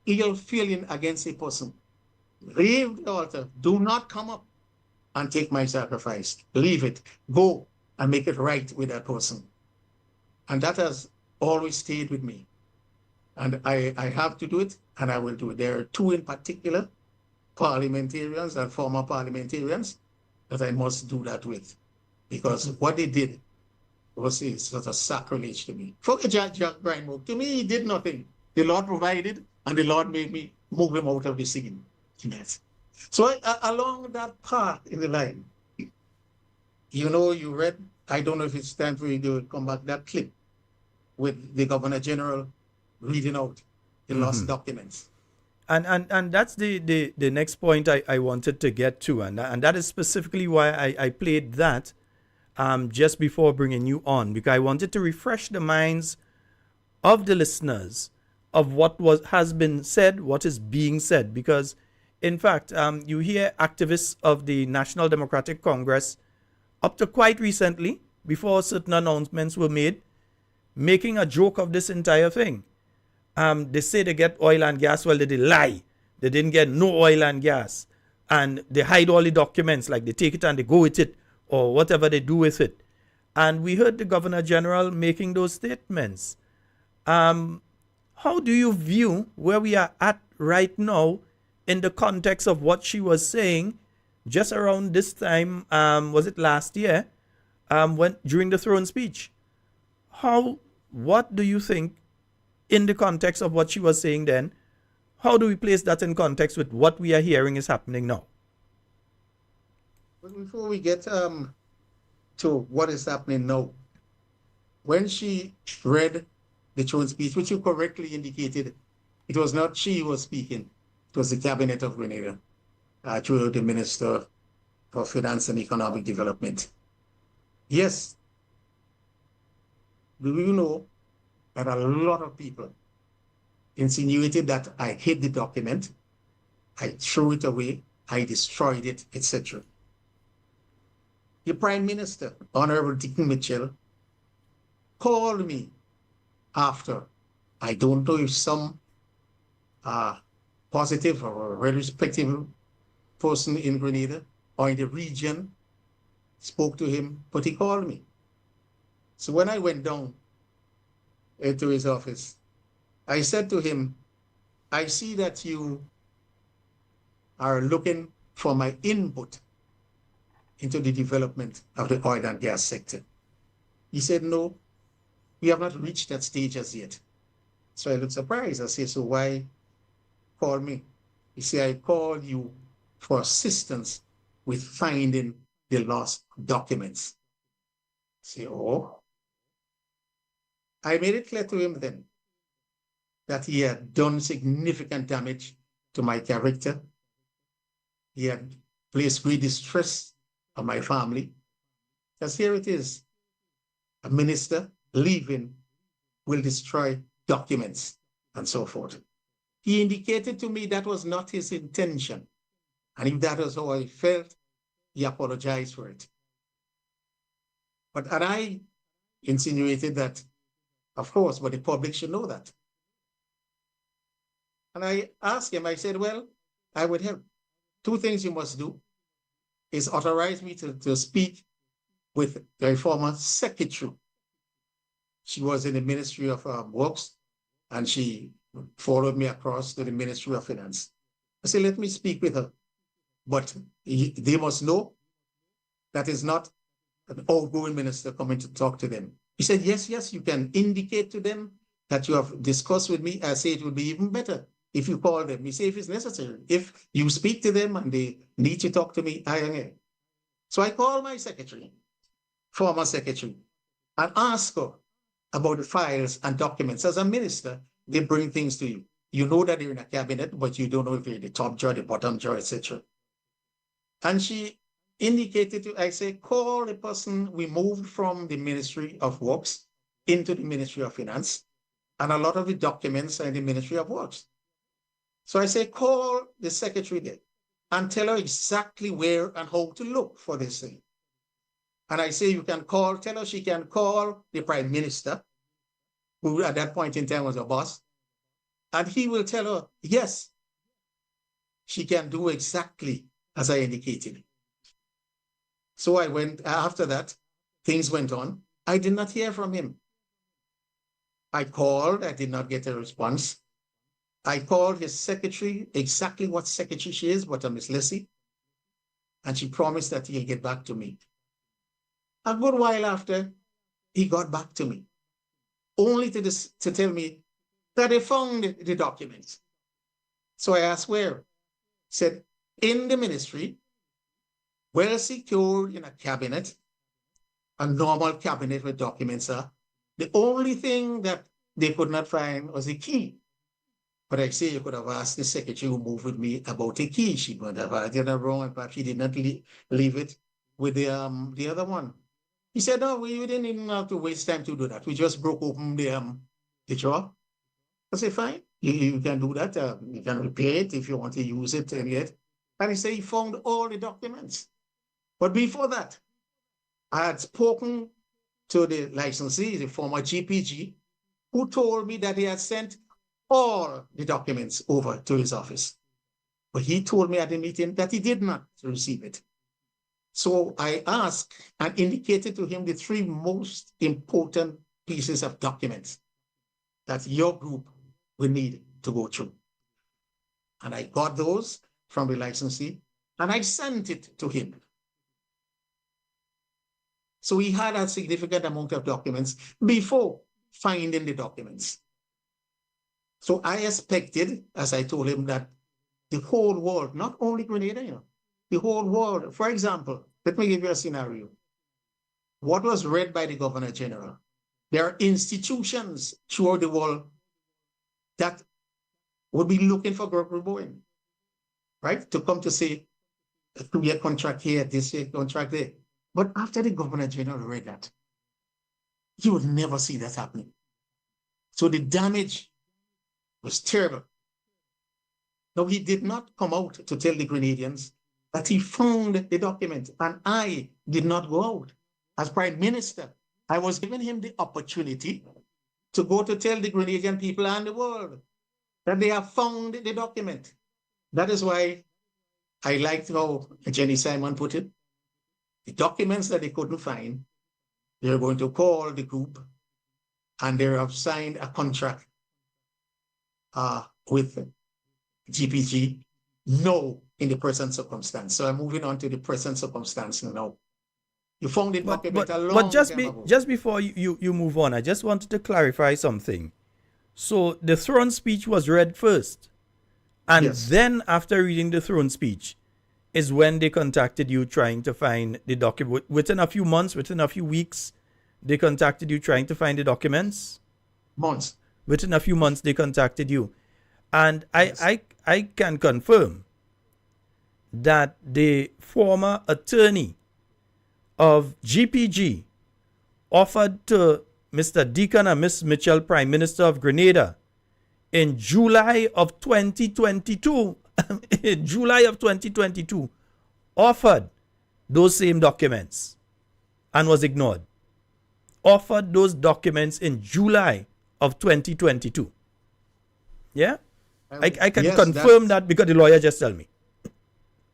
ill feeling against a person, leave the altar. Do not come up and take my sacrifice. Leave it. Go and make it right with that person. And that has always stayed with me. And I have to do it, and I will do it. There are two in particular, parliamentarians and former parliamentarians, that I must do that with. Because what they did was sort of sacrilege to me. Forget Jack Grindberg. To me, he did nothing. The Lord provided, and the Lord made me move him out of the scene. Yes. So along that path in the line, you read, I don't know if it's time for you to come back, that clip with the Governor General reading out the lost documents. And that's the next point I wanted to get to, and that is specifically why I played that just before bringing you on, because I wanted to refresh the minds of the listeners of what has been said, what is being said, because in fact you hear activists of the National Democratic Congress up to quite recently, before certain announcements were made, making a joke of this entire thing. They say they get oil and gas. Well, they lie. They didn't get no oil and gas. And they hide all the documents, like they take it and they go with it, or whatever they do with it. And we heard the Governor General making those statements. How do you view where we are at right now in the context of what she was saying just around this time, was it last year, during the throne speech? What do you think in the context of what she was saying then? How do we place that in context with what we are hearing is happening now? But before we get to what is happening now, when she read the throne speech, which you correctly indicated, it was not she who was speaking, it was the cabinet of Grenada, through the Minister for Finance and Economic Development. Yes, do you know that a lot of people insinuated that I hid the document, I threw it away, I destroyed it, etc. The Prime Minister, Honorable Deacon Mitchell, called me after. I don't know if some positive or respectable person in Grenada or in the region spoke to him, but he called me. So when I went down into his office, I said to him, I see that you are looking for my input into the development of the oil and gas sector. He said, no, we have not reached that stage as yet. So I looked surprised. I said, so why call me? He said, I called you for assistance with finding the lost documents. I said, oh. I made it clear to him then that he had done significant damage to my character. He had placed great distress on my family. Because here it is, a minister leaving will destroy documents and so forth. He indicated to me that was not his intention. And if that was how I felt, he apologized for it. And I insinuated that, of course, but the public should know that. And I asked him, I said, well, I would help. Two things you must do is authorize me to speak with the former secretary. She was in the Ministry of Works, and she followed me across to the Ministry of Finance. I said, let me speak with her. But they must know that is not an outgoing minister coming to talk to them. He said, yes, you can indicate to them that you have discussed with me. I say it would be even better if you call them. He said, if it's necessary, if you speak to them and they need to talk to me, I am. So I called my secretary, former secretary, and asked her about the files and documents. As a minister, they bring things to you. You know that they're in a cabinet, but you don't know if they're in the top drawer, the bottom drawer, etc. And she indicated to, I say, call the person we moved from the Ministry of Works into the Ministry of Finance, and a lot of the documents are in the Ministry of Works. So I say, call the secretary there and tell her exactly where and how to look for this thing. And I say, tell her she can call the Prime Minister, who at that point in time was a boss, and he will tell her, yes, she can do exactly as I indicated. So I went, after that, things went on. I did not hear from him. I called, I did not get a response. I called his secretary, exactly what secretary she is, but Miss Lissy, and she promised that he'll get back to me. A good while after, he got back to me, only to tell me that they found the documents. So I asked where. He said, in the ministry, well secured in a cabinet, a normal cabinet with documents are. The only thing that they could not find was a key. But I say you could have asked the secretary who moved with me about a key. She would have added it wrong, and perhaps she did not leave it with the other one. He said, no, we didn't even have to waste time to do that. We just broke open the drawer. I said, fine, you can do that. You can repair it if you want to use it. And he said he found all the documents. But before that, I had spoken to the licensee, the former GPG, who told me that he had sent all the documents over to his office. But he told me at the meeting that he did not receive it. So I asked and indicated to him the 3 most important pieces of documents that your group will need to go through. And I got those from the licensee and I sent it to him. So he had a significant amount of documents before finding the documents. So I expected, as I told him, that the whole world, not only Grenada, the whole world. For example, let me give you a scenario. What was read by the Governor General? There are institutions throughout the world that would be looking for Gregory Bowen, right? To come to say, a 2-year contract here, this year contract there. But after the Governor General read that, you would never see that happening. So the damage was terrible. Now, he did not come out to tell the Grenadians that he found the document, and I did not go out. As Prime Minister, I was giving him the opportunity to go to tell the Grenadian people and the world that they have found the document. That is why I liked how Jenny Simon put it. The documents that they couldn't find, they're going to call the group and they have signed a contract with GPG now in the present circumstance. So I'm moving on to the present circumstance now. You found the document a long time ago. Just before you move on, I just wanted to clarify something. So the throne speech was read first. And Yes. then after reading the throne speech is when they contacted you trying to find the document. Within a few months, within a few weeks, they contacted you trying to find the documents? Months. Within a few months, they contacted you. And Yes. I can confirm that the former attorney of GPG offered to Mr. Deacon and Miss Mitchell, Prime Minister of Grenada, in July of 2022, in July of 2022, offered those same documents and was ignored. Offered those documents in July of 2022. Yeah? I can Yes, confirm that because the lawyer just told me.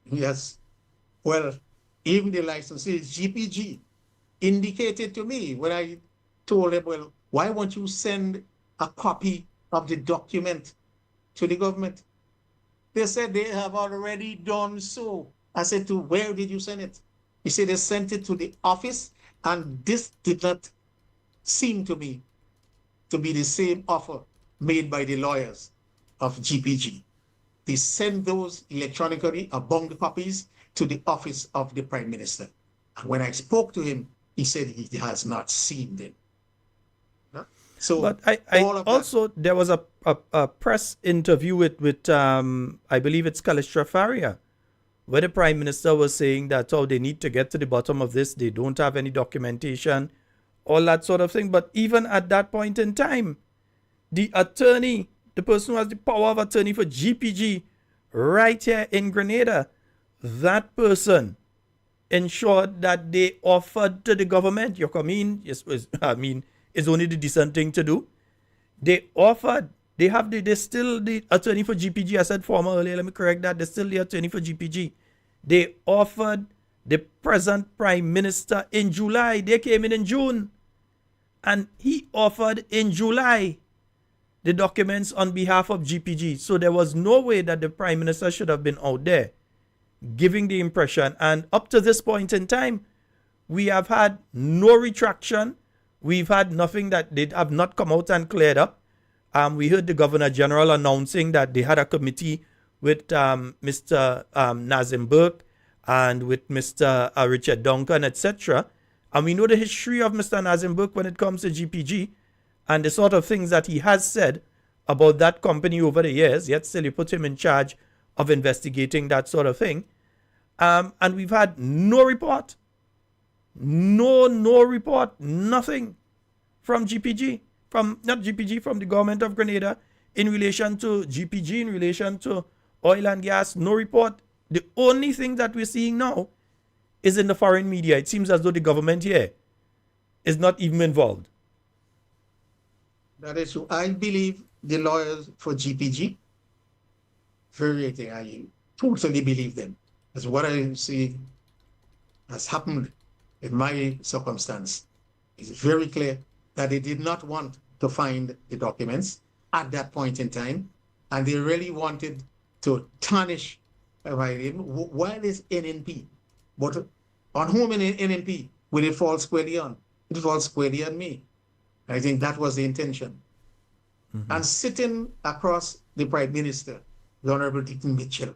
Yes. Well, even the licensees, GPG, indicated to me when I told them, well, why won't you send a copy of the document to the government? They said they have already done so. I said, to where did you send it? He said they sent it to the office, and this did not seem to me to be the same offer made by the lawyers of GPG. They sent those electronically, a bound copies, to the office of the Prime Minister. And when I spoke to him, he said he has not seen them. So, But I also, there was a press interview with I believe it's Callistra Faria, where the Prime Minister was saying that, oh, they need to get to the bottom of this. They don't have any documentation, all that sort of thing. But even at that point in time, the attorney, the person who has the power of attorney for GPG right here in Grenada, that person ensured that they offered to the government, you come in, it's only the decent thing to do. They offered, they're still the attorney for GPG. I said former earlier, let me correct that. They're still the attorney for GPG. They offered the present Prime Minister in July. They came in June. And he offered in July the documents on behalf of GPG. So there was no way that the Prime Minister should have been out there giving the impression. And up to this point in time, we have had no retraction. We've had nothing that they have not come out and cleared up. We heard the Governor General announcing that they had a committee with Mr. Nazim Burke and with Mr. Richard Duncan, etc. And we know the history of Mr. Nazim Burke when it comes to GPG and the sort of things that he has said about that company over the years, yet still you put him in charge of investigating that sort of thing. And we've had no report. No report, nothing from GPG, from the government of Grenada in relation to GPG, in relation to oil and gas, no report. The only thing that we're seeing now is in the foreign media. It seems as though the government here is not even involved. That is true. I believe the lawyers for GPG, I totally believe them. That's what I see has happened in my circumstance. It's very clear that they did not want to find the documents at that point in time, and they really wanted to tarnish my name while it's NNP. But on whom in NNP will it fall squarely on? It falls squarely on me. I think that was the intention. Mm-hmm. And sitting across the Prime Minister, the Honorable Dick Mitchell,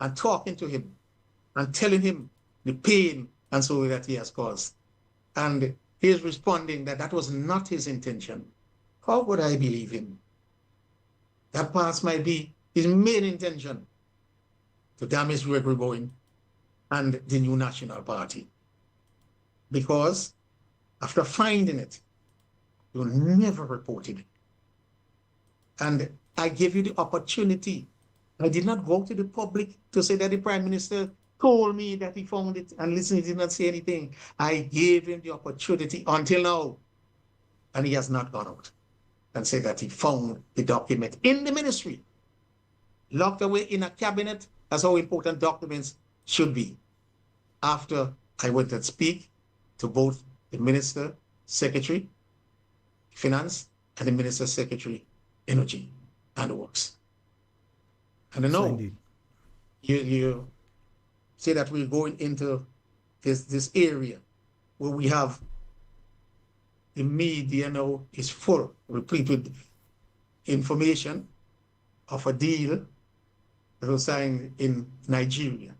and talking to him and telling him the pain and so that he has caused. And he is responding that that was not his intention. How would I believe him? That perhaps might be his main intention to damage Gregory Bowen and the New National Party. Because after finding it, you never reported it. And I gave you the opportunity. I did not go to the public to say that the Prime Minister told me that he found it, and listen, he did not say anything. I gave him the opportunity until now, and he has not gone out and said that he found the document in the ministry, locked away in a cabinet. That's how important documents should be. After I went and speak to both the Minister, Secretary, Finance, and the Minister, Secretary, Energy and Works. And I know you say that we're going into this area where we have the media now is full, replete with information of a deal that was signed in Nigeria.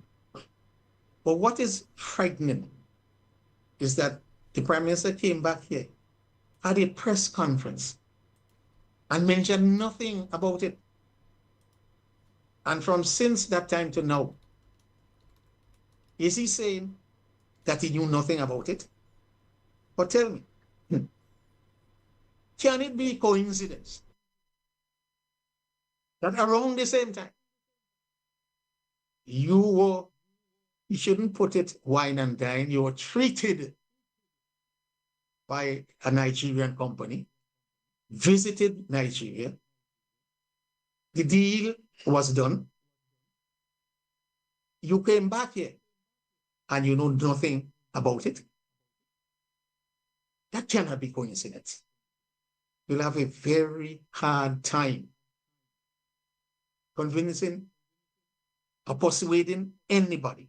But what is frightening is that the Prime Minister came back here, had a press conference, and mentioned nothing about it. And from since that time to now, is he saying that he knew nothing about it? But tell me, can it be coincidence that around the same time, you shouldn't put it wine and dine, you were treated by a Nigerian company, visited Nigeria, the deal was done, you came back here and you know nothing about it? That cannot be coincidence. You'll have a very hard time convincing or persuading anybody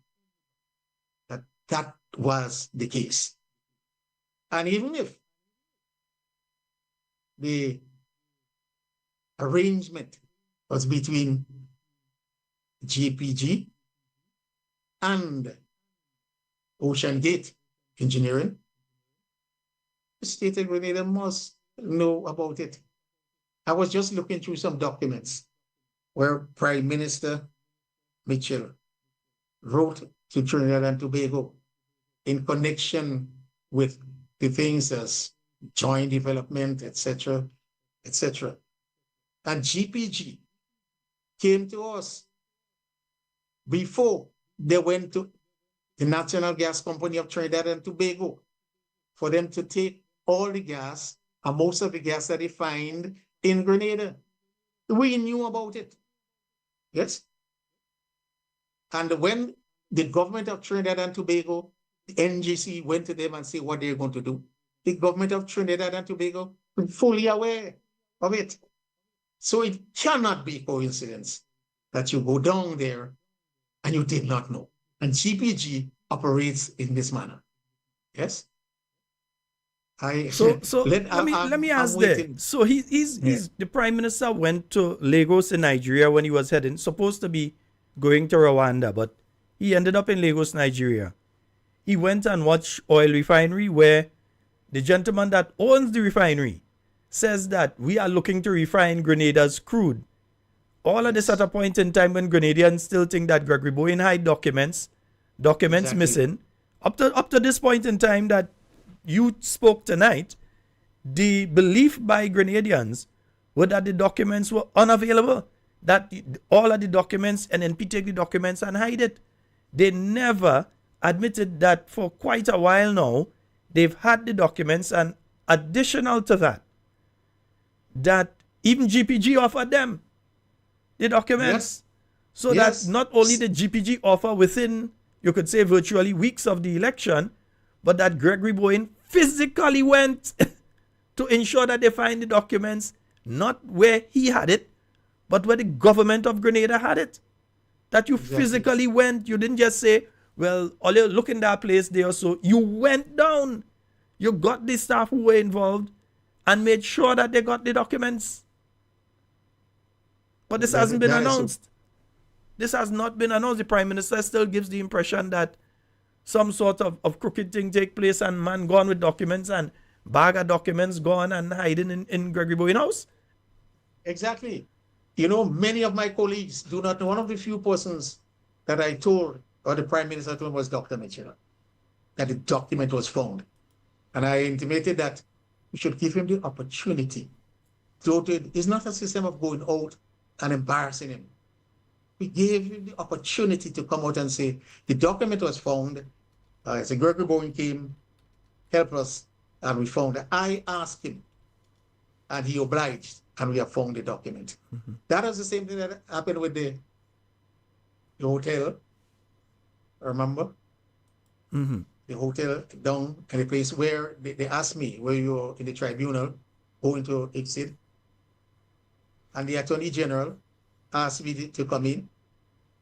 that that was the case. And even if the arrangement was between GPG and Ocean Gate Engineering, the state of Grenada must know about it. I was just looking through some documents where Prime Minister Mitchell wrote to Trinidad and Tobago in connection with the things as joint development, etc., etc. And GPG came to us before they went to the National Gas Company of Trinidad and Tobago for them to take all the gas and most of the gas that they find in Grenada. We knew about it. Yes? And when the government of Trinidad and Tobago, the NGC, went to them and said what they're going to do, the government of Trinidad and Tobago was fully aware of it. So it cannot be coincidence that you go down there and you did not know. And GPG operates in this manner. Yes? So let me I'm ask there. waiting. So he's the prime minister went to Lagos in Nigeria when he was heading, supposed to be going to Rwanda, but he ended up in Lagos, Nigeria. He went and watched oil refinery where the gentleman that owns the refinery says that we are looking to refine Grenada's crude. All of this at a point in time when Grenadians still think that Gregory Bowen hide documents Exactly. missing. Up to this point in time that you spoke tonight, the belief by Grenadians was that the documents were unavailable, that all of the documents, and NP take the documents and hide it. They never admitted that for quite a while now, they've had the documents, and additional to that, that even GPG offered them the documents. Yes. So Yes. that not only did GPG offer within, you could say virtually weeks of the election, but that Gregory Bowen physically went to ensure that they find the documents, not where he had it, but where the government of Grenada had it. That you physically went, you didn't just say, well, all you look in that place there, so you went down. You got the staff who were involved and made sure that they got the documents. But this hasn't been announced. This has not been announced. The Prime Minister still gives the impression that some sort of crooked thing take place and man gone with documents and bag of documents gone and hiding in Gregory Bowen house. Exactly. You know, many of my colleagues do not know. One of the few persons that I told, or the Prime Minister told, was Dr. Mitchell, that the document was found. And I intimated that we should give him the opportunity. So it's not a system of going out and embarrassing him. We gave him the opportunity to come out and say, the document was found. So Gregory Bowen came, helped us, and we found it. I asked him, and he obliged, and we have found the document. Mm-hmm. That was the same thing that happened with the hotel. Remember? Mm-hmm. The hotel down in the place where they asked me, where you were in the tribunal, going to exit. And the Attorney General asked me to come in.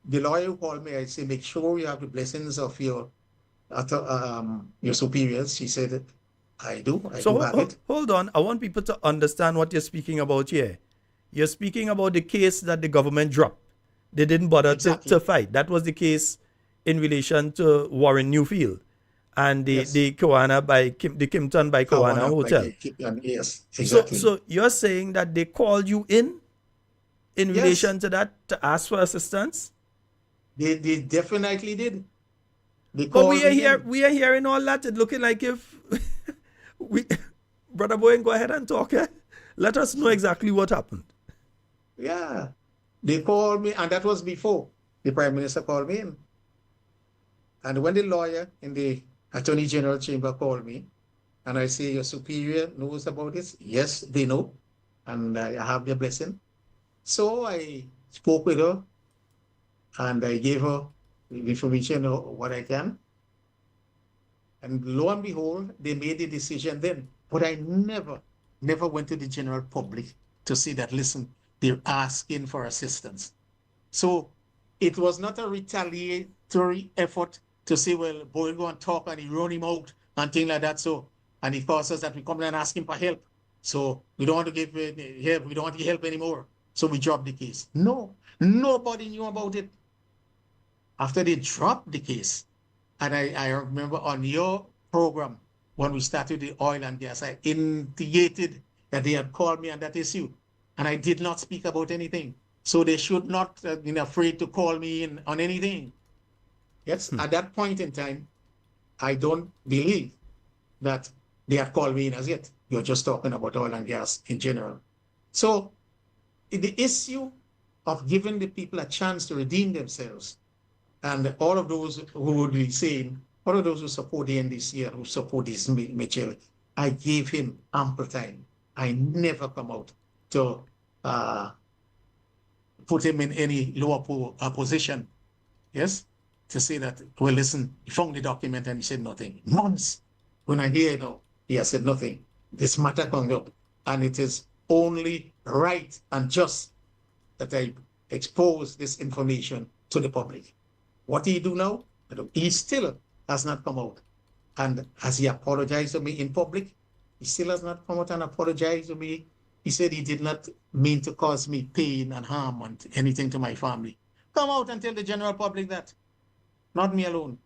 The lawyer who called me, I said, make sure you have the blessings of your superiors. She said, I do. I do have it. Hold on. I want people to understand what you're speaking about here. You're speaking about the case that the government dropped. They didn't bother to fight. That was the case in relation to Warren Newfield and the Kiwana by the Kimpton by Kiwana Hotel. Yes, exactly. So you're saying that they called you in relation to that to ask for assistance? They definitely did. But we are hearing all that. It's looking like if Brother Bowen, go ahead and talk. Let us know exactly what happened. Yeah. They called me, and that was before the Prime Minister called me in. And when the lawyer in the Attorney General chamber called me, and I say, your superior knows about this? Yes, they know. And I have their blessing. So I spoke with her, and I gave her the information of what I can. And lo and behold, they made the decision then. But I never went to the general public to say that, listen, they're asking for assistance. So it was not a retaliatory effort to say, well, boy, go and talk, and he run him out and things like that. So, and he caused us that we come and ask him for help. So we don't want to give help. We don't want to help anymore. So we dropped the case. No, nobody knew about it. After they dropped the case, and I remember on your program, when we started the oil and gas, I indicated that they had called me on that issue, and I did not speak about anything. So they should not have been afraid to call me in on anything. Yes, at that point in time, I don't believe that they had called me in as yet. You're just talking about oil and gas in general. So the issue of giving the people a chance to redeem themselves, and all of those who would be saying, all of those who support the NDC and who support this Mitchell, I gave him ample time. I never come out to put him in any lower position, yes, to say that, well, listen, he found the document and he said nothing. Months, when I hear, he has said nothing. This matter comes up, and it is only right and just that I expose this information to the public. What he do now? He still has not come out. And has he apologized to me in public? He still has not come out and apologized to me. He said he did not mean to cause me pain and harm and anything to my family. Come out and tell the general public that, not me alone.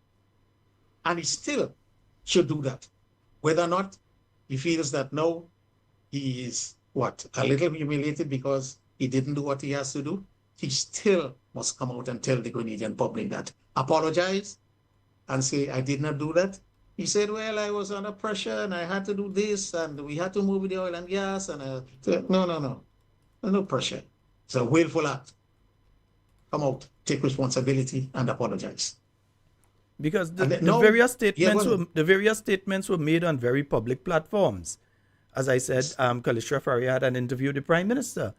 And he still should do that. Whether or not he feels that no, he is a little humiliated because he didn't do what he has to do, he still must come out and tell the Grenadian public that. Apologize and say, I did not do that. He said, well, I was under pressure and I had to do this and we had to move with the oil and gas. And no. No pressure. It's a willful act. Come out, take responsibility and apologize. Because the various statements were made on very public platforms. As I said, Calistria Faria had an interview with the Prime Minister.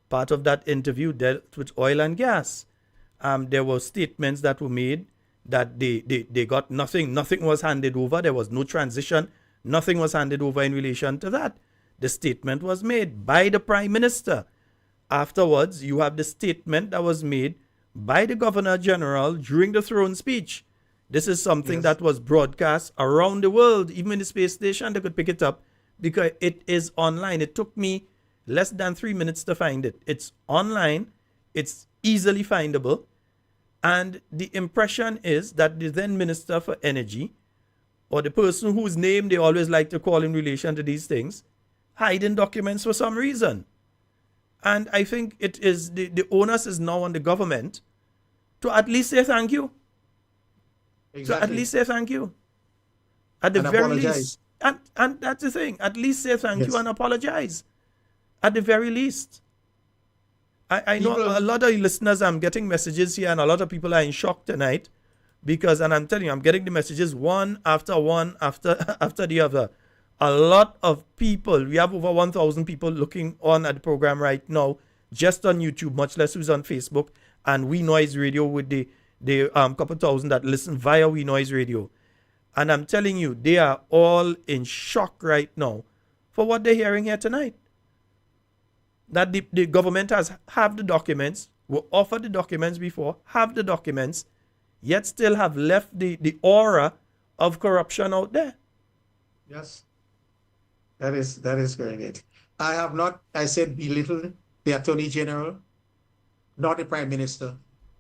Part of that interview dealt with oil and gas. There were statements that were made that they got nothing was handed over. There was no transition. Nothing was handed over in relation to that. The statement was made by the Prime Minister. Afterwards, you have the statement that was made by the Governor General during the throne speech. This is something that was broadcast around the world. Even in the space station, they could pick it up because it is online. It took me less than 3 minutes to find it. It's online. It's easily findable. And the impression is that the then Minister for Energy, or the person whose name they always like to call in relation to these things, hiding documents for some reason. And I think it is the onus is now on the government to at least say thank you. Exactly. To at least say thank you. At the very least. And that's the thing. At least say thank you and apologize. At the very least. I know a lot of listeners, I'm getting messages here, and a lot of people are in shock tonight because, and I'm telling you, I'm getting the messages one after the other. A lot of people, we have over 1,000 people looking on at the program right now, just on YouTube, much less who's on Facebook, and We Noise Radio with the couple thousand that listen via We Noise Radio. And I'm telling you, they are all in shock right now for what they're hearing here tonight. That the government have the documents, were offered the documents before, have the documents, yet still have left the aura of corruption out there. Yes. That is correct. I have not, I said, belittled the Attorney General, not the Prime Minister,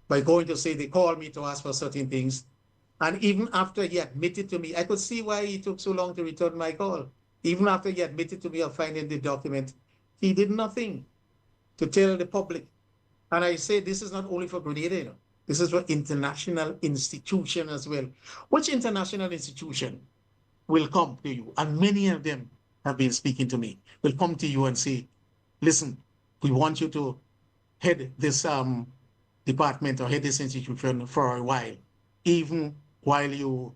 by going to say they called me to ask for certain things. And even after he admitted to me, I could see why he took so long to return my call. Even after he admitted to me of finding the document, he did nothing to tell the public. And I say this is not only for Grenada, this is for international institution as well. Which international institution will come to you? And many of them have been speaking to me, will come to you and say, listen, we want you to head this department or head this institution for a while, even while you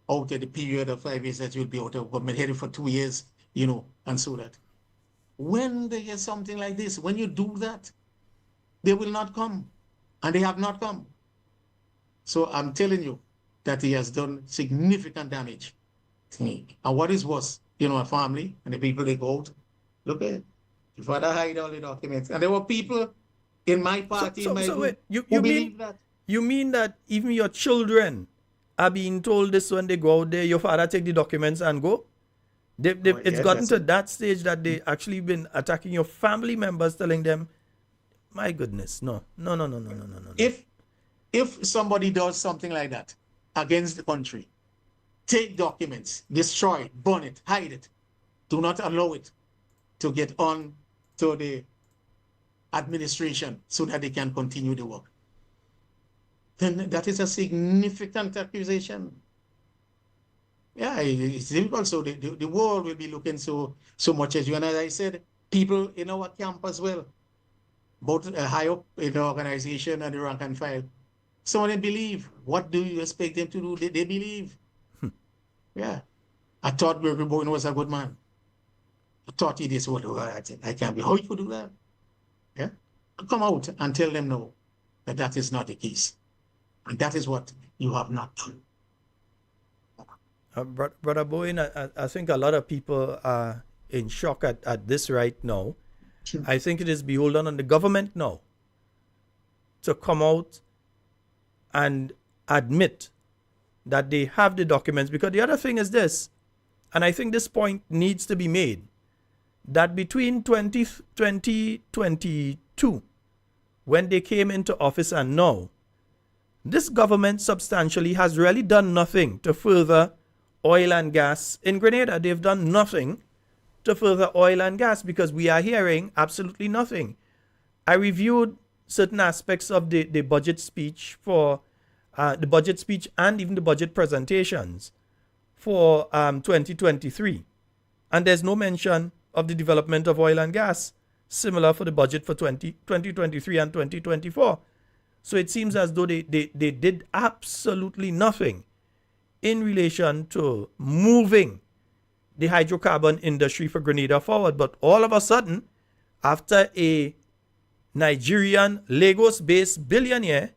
out at the period of 5 years that you'll be out of government, headed for 2 years, and so that. When they hear something like this, when you do that, they will not come, and they have not come. So I'm telling you that he has done significant damage to me. And what is worse, a family and the people they go out, look at it. Your father hide all the documents. And there were people in my party, in my group, who believe that. You mean that even your children are being told this when they go out there, your father take the documents and go? It's gotten to that stage that they actually been attacking your family members, telling them, my goodness, no. If somebody does something like that against the country, take documents, destroy it, burn it, hide it. Do not allow it to get on to the administration so that they can continue the work. Then that is a significant accusation. Yeah, it's difficult. So the world will be looking so much at you. And as I said, people in our camp as well, both high up in the organization and the rank and file, some of them believe. What do you expect them to do? They believe. Yeah. I thought Gregory Bowen was a good man. I thought he did what I can't be. How you could do that? Yeah. Come out and tell them no, that is not the case. And that is what you have not done. Brother Bowen, I think a lot of people are in shock at this right now. Sure. I think it is beholden on the government now to come out and admit that they have the documents. Because the other thing is this, And I think this point needs to be made, that between 2022, when they came into office, and now, this government substantially has really done nothing to further oil and gas in Grenada. They've done nothing to further oil and gas, because we are hearing absolutely nothing. I reviewed certain aspects of the budget speech for the budget speech and even the budget presentations for 2023. And there's no mention of the development of oil and gas, similar for the budget for 2023 and 2024. So it seems as though they did absolutely nothing in relation to moving the hydrocarbon industry for Grenada forward. But all of a sudden, after a Nigerian Lagos-based billionaire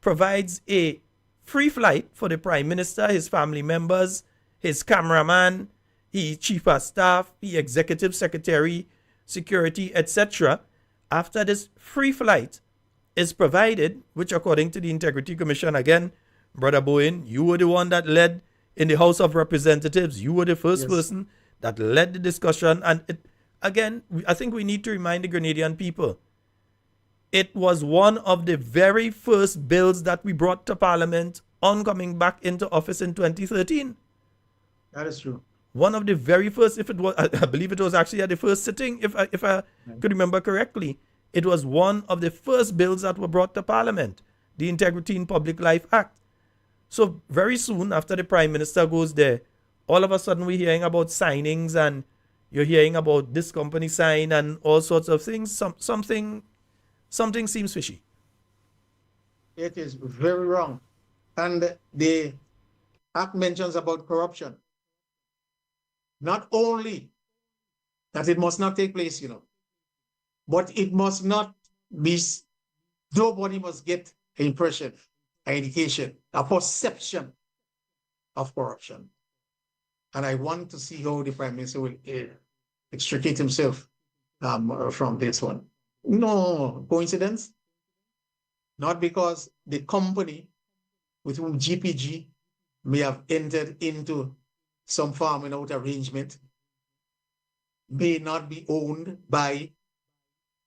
provides a free flight for the Prime Minister, his family members, his cameraman, his chief of staff, the executive secretary, security, etc., after this free flight is provided, which according to the Integrity Commission, again, Brother Bowen, you were the one that led in the House of Representatives. You were the first person that led the discussion. And again, I think we need to remind the Grenadian people, it was one of the very first bills that we brought to Parliament on coming back into office in 2013. That is true. One of the very first, if it was, I believe it was actually at the first sitting, if I could remember correctly. It was one of the first bills that were brought to Parliament, the Integrity in Public Life Act. So very soon after the Prime Minister goes there, all of a sudden we're hearing about signings, and you're hearing about this company sign and all sorts of things. Something seems fishy. It is very wrong. And the act mentions about corruption. Not only that it must not take place, but it must not be, nobody must get an impression, an indication, a perception of corruption. And I want to see how the Prime Minister will extricate himself from this one. No coincidence. Not because the company with whom GPG may have entered into some farming out arrangement may not be owned by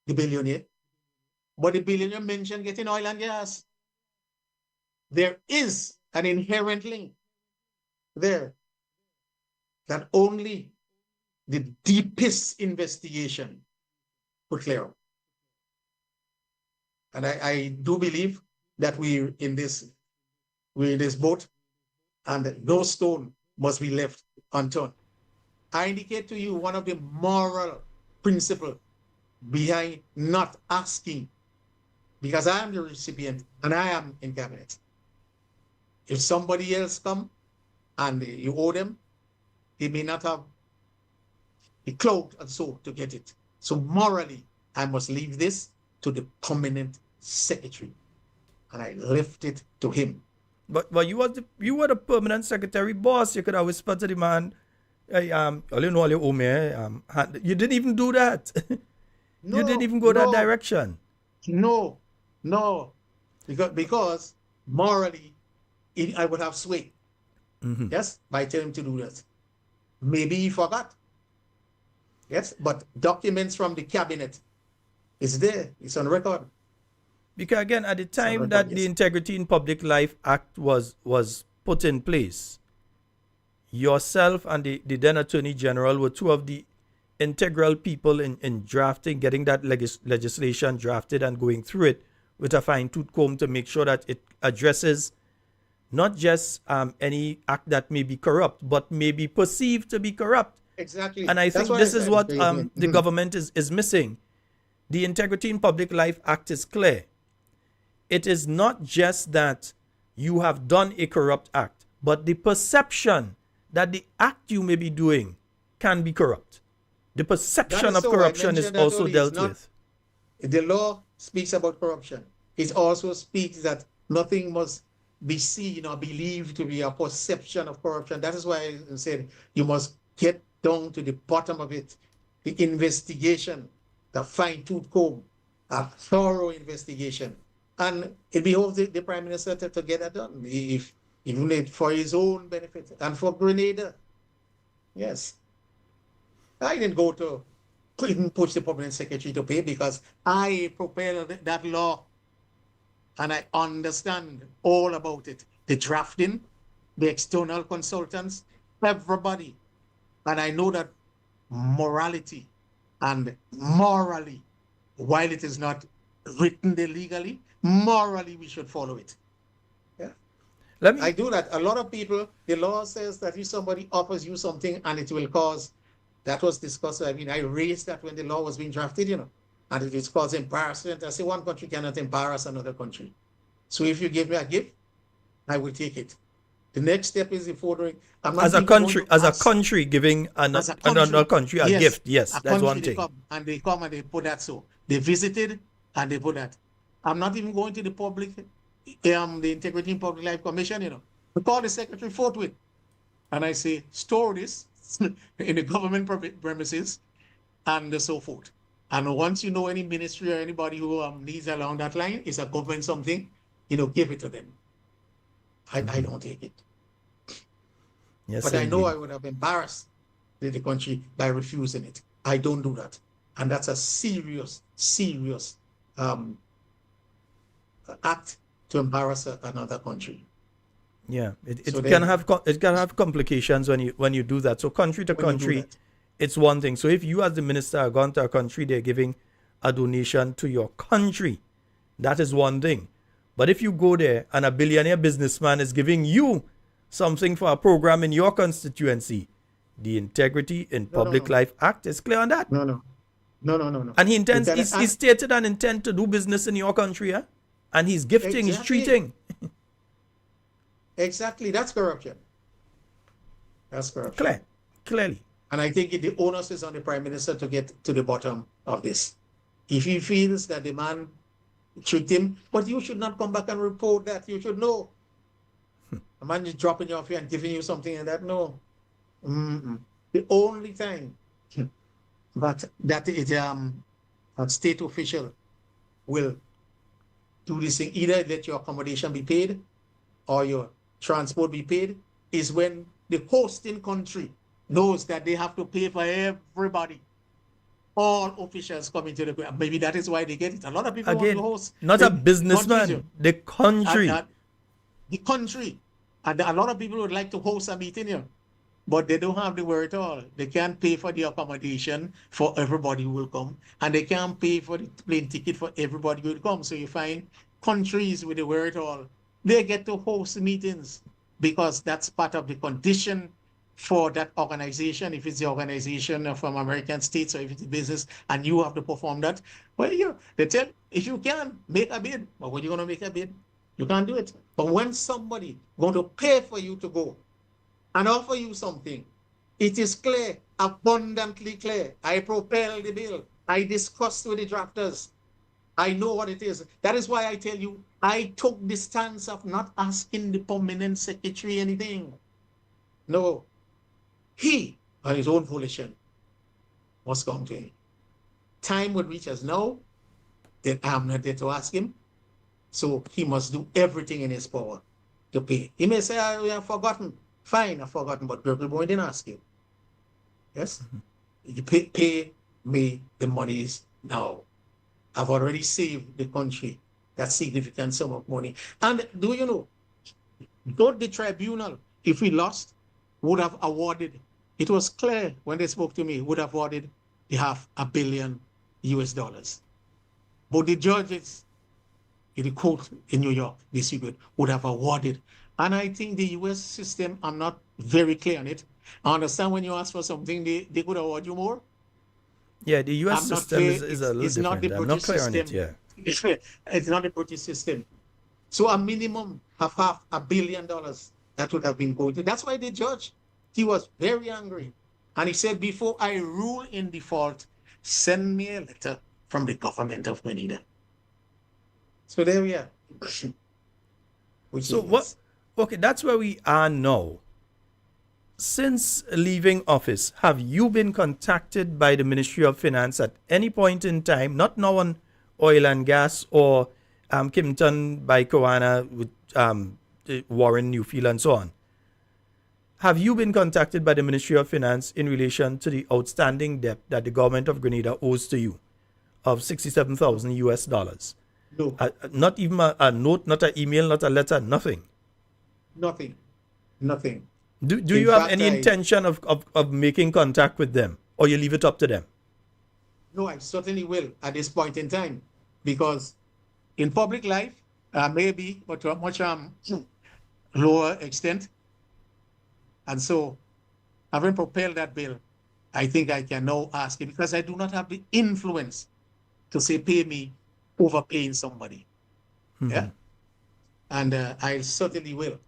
the billionaire, but the billionaire mentioned getting oil and gas. There is an inherent link there that only the deepest investigation could clear up. And I do believe that we're in this boat, and no stone must be left unturned. I indicate to you one of the moral principles behind not asking, because I am the recipient and I am in cabinet. If somebody else come and you owe them, they may not have the clout and so to get it. So morally, I must leave this to the permanent secretary, and I left it to him. But you were the permanent secretary boss. You could have whispered to the man, hey, you didn't even do that. No, you didn't even go that direction. No, because morally, I would have swayed. Yes, by telling him to do that. Maybe he forgot. Yes, but documents from the cabinet is there. It's on record. Because again, at the time that the Integrity in Public Life Act was put in place, yourself and the then Attorney General were two of the integral people in drafting, getting that legislation drafted and going through it with a fine-tooth comb to make sure that it addresses not just any act that may be corrupt, but may be perceived to be corrupt. Exactly. And I think this is what the government is missing. The Integrity in Public Life Act is clear. It is not just that you have done a corrupt act, but the perception that the act you may be doing can be corrupt. The perception of corruption is also dealt with. The law speaks about corruption. It also speaks that nothing must be seen or believed to be a perception of corruption. That is why I said you must get down to the bottom of it. The investigation, the fine-tooth comb, a thorough investigation. And it behoves the Prime Minister to get that done, even for his own benefit and for Grenada. Yes. I didn't go to couldn't push the permanent secretary to pay because I propelled that law and I understand all about it. The drafting, the external consultants, everybody. And I know that morality and morally, while it is not written there legally, morally we should follow it. Yeah. Let me I do that. A lot of people, the law says that if somebody offers you something and it will cause, that was discussed. I mean, I raised that when the law was being drafted, and if it's cause embarrassment, I say one country cannot embarrass another country. So if you give me a gift, I will take it. The next step is if ordering. as a country giving another country a yes, gift. Yes, a that's country one they thing. they come and they put that so. They visited and they put that. I'm not even going to the public, the Integrity in Public Life Commission, We call the secretary forthwith. And I say, store this in the government premises and so forth. And once you know any ministry or anybody who needs along that line, is a government something, give it to them. I don't take it. Yes, But I know indeed. I would have embarrassed the country by refusing it. I don't do that. And that's a serious, serious act to embarrass another country. Yeah, it So can then- have complications when you do that. So country to When you do country, that. it's one thing. So if you as the minister are gone to a country, they're giving a donation to your country, that is one thing. But if you go there and a billionaire businessman is giving you something for a program in your constituency, the Integrity in Public Life Act is clear on that. No. And he intends, Because- he stated an intent to do business in your country, yeah? And he's gifting, he's Exactly. treating. Exactly, that's corruption. That's corruption. Clearly. And I think the onus is on the Prime Minister to get to the bottom of this. If he feels that the man tricked him, but you should not come back and report that. You should know. A man just dropping you off here and giving you something and that, no. The only time that a state official will do this thing, either let your accommodation be paid or your transport be paid, is when the hosting country knows that they have to pay for everybody. All officials coming to the, maybe that is why they get it. A lot of people Again, want to host. not a countries, businessman, the country. the country. And a lot of people would like to host a meeting here, but they don't have the wherewithal. They can't pay for the accommodation for everybody who will come, and they can't pay for the plane ticket for everybody who will come. So you find countries with the wherewithal, they get to host meetings because that's part of the condition for that organization. If it's the organization from American states or if it's a business and you have to perform that, well, they tell if you can make a bid, but when you're going to make a bid, you can't do it. But when somebody going to pay for you to go and offer you something, it is clear, abundantly clear. I propel the bill. I discussed with the drafters. I know what it is. That is why I tell you, I took the stance of not asking the permanent secretary anything. No. He, on his own volition, must come to him. Time would reach us now that I'm not there to ask him. So he must do everything in his power to pay. He may say, we have forgotten. Fine, I've forgotten, but Gregory Boyd didn't ask you. Yes? You pay me the monies now. I've already saved the country that significant sum of money. And do you know, not the tribunal, if we lost, would have awarded, it was clear when they spoke to me, would have awarded the $500 million US. But the judges in the court in New York, the circuit, would have awarded. And I think the US system, I'm not very clear on it. I understand when you ask for something, they could award you more. Yeah, the US I'm not system clear. is a little It's not different. the I'm not British clear on it, system. yeah. It's not the British system. So a minimum of $500 million that would have been going to. That's why the judge, he was very angry. And he said, before I rule in default, send me a letter from the government of Grenada. So there we are. So what? Okay, that's where we are now. Since leaving office, have you been contacted by the Ministry of Finance at any point in time, not now on oil and gas or Kimpton by Koana with Warren Newfield and so on? have you been contacted by the Ministry of Finance in relation to the outstanding debt that the government of Grenada owes to you of $67,000? No, Not even a note, not an email, not a letter, nothing. nothing, nothing. Do In you have fact, any intention of making contact with them, or you leave it up to them? No, I certainly will at this point in time, because in public life, maybe, but to a much lower extent. And so, having propelled that bill, I think I can now ask it, because I do not have the influence to say pay me overpaying somebody. Yeah. And I certainly will.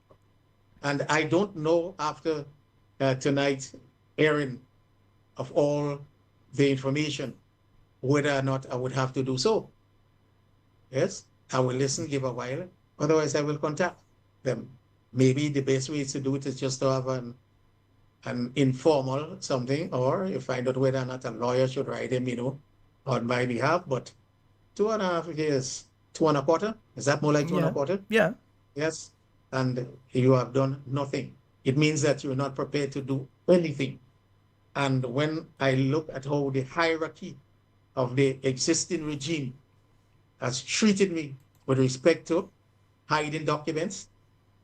And I don't know after tonight's hearing of all the information whether or not I would have to do so. Yes, I will listen, give a while. Otherwise, I will contact them. Maybe the best way to do it is just to have an informal something, or you find out whether or not a lawyer should write him, on my behalf. But 2.5 years, 2.25, is that more like 2.25? Yeah. Yes, and you have done nothing. It means that you're not prepared to do anything. And when I look at how the hierarchy of the existing regime has treated me with respect to hiding documents,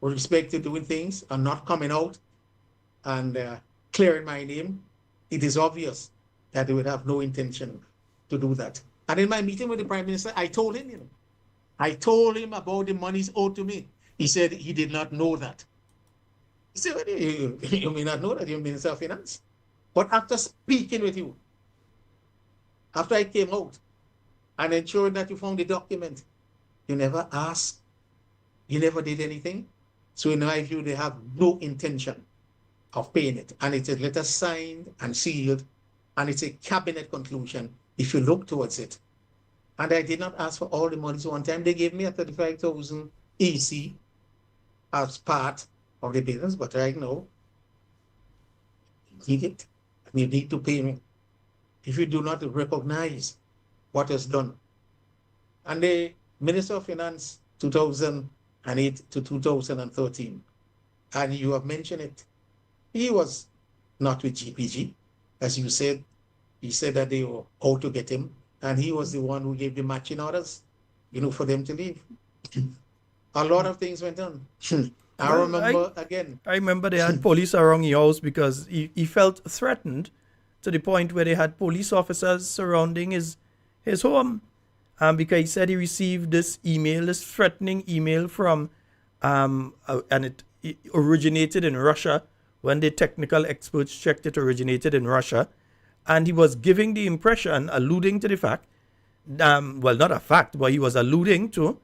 with respect to doing things and not coming out and clearing my name, it is obvious that they would have no intention to do that. And in my meeting with the Prime Minister, I told him, I told him about the monies owed to me. He said he did not know that. He said, well, you may not know that, you're Minister of Finance. But after speaking with you, after I came out and ensuring that you found the document, you never asked, you never did anything. So in my view, they have no intention of paying it. And it's a letter signed and sealed, and it's a cabinet conclusion if you look towards it. And I did not ask for all the monies one time. They gave me a 35,000 EC as part of the business, but right now, you need it. And you need to pay me if you do not recognize what is done. And the Minister of Finance, 2008 to 2013, and you have mentioned it, he was not with GPG. As you said, he said that they were out to get him, and he was the one who gave the matching orders, for them to leave. A lot of things went on. I remember they had police around your house because he felt threatened to the point where they had police officers surrounding his home. Because he said he received this threatening email from, and it originated in Russia. When the technical experts checked, it originated in Russia. And he was giving the impression, alluding to the fact, well, not a fact, but he was alluding to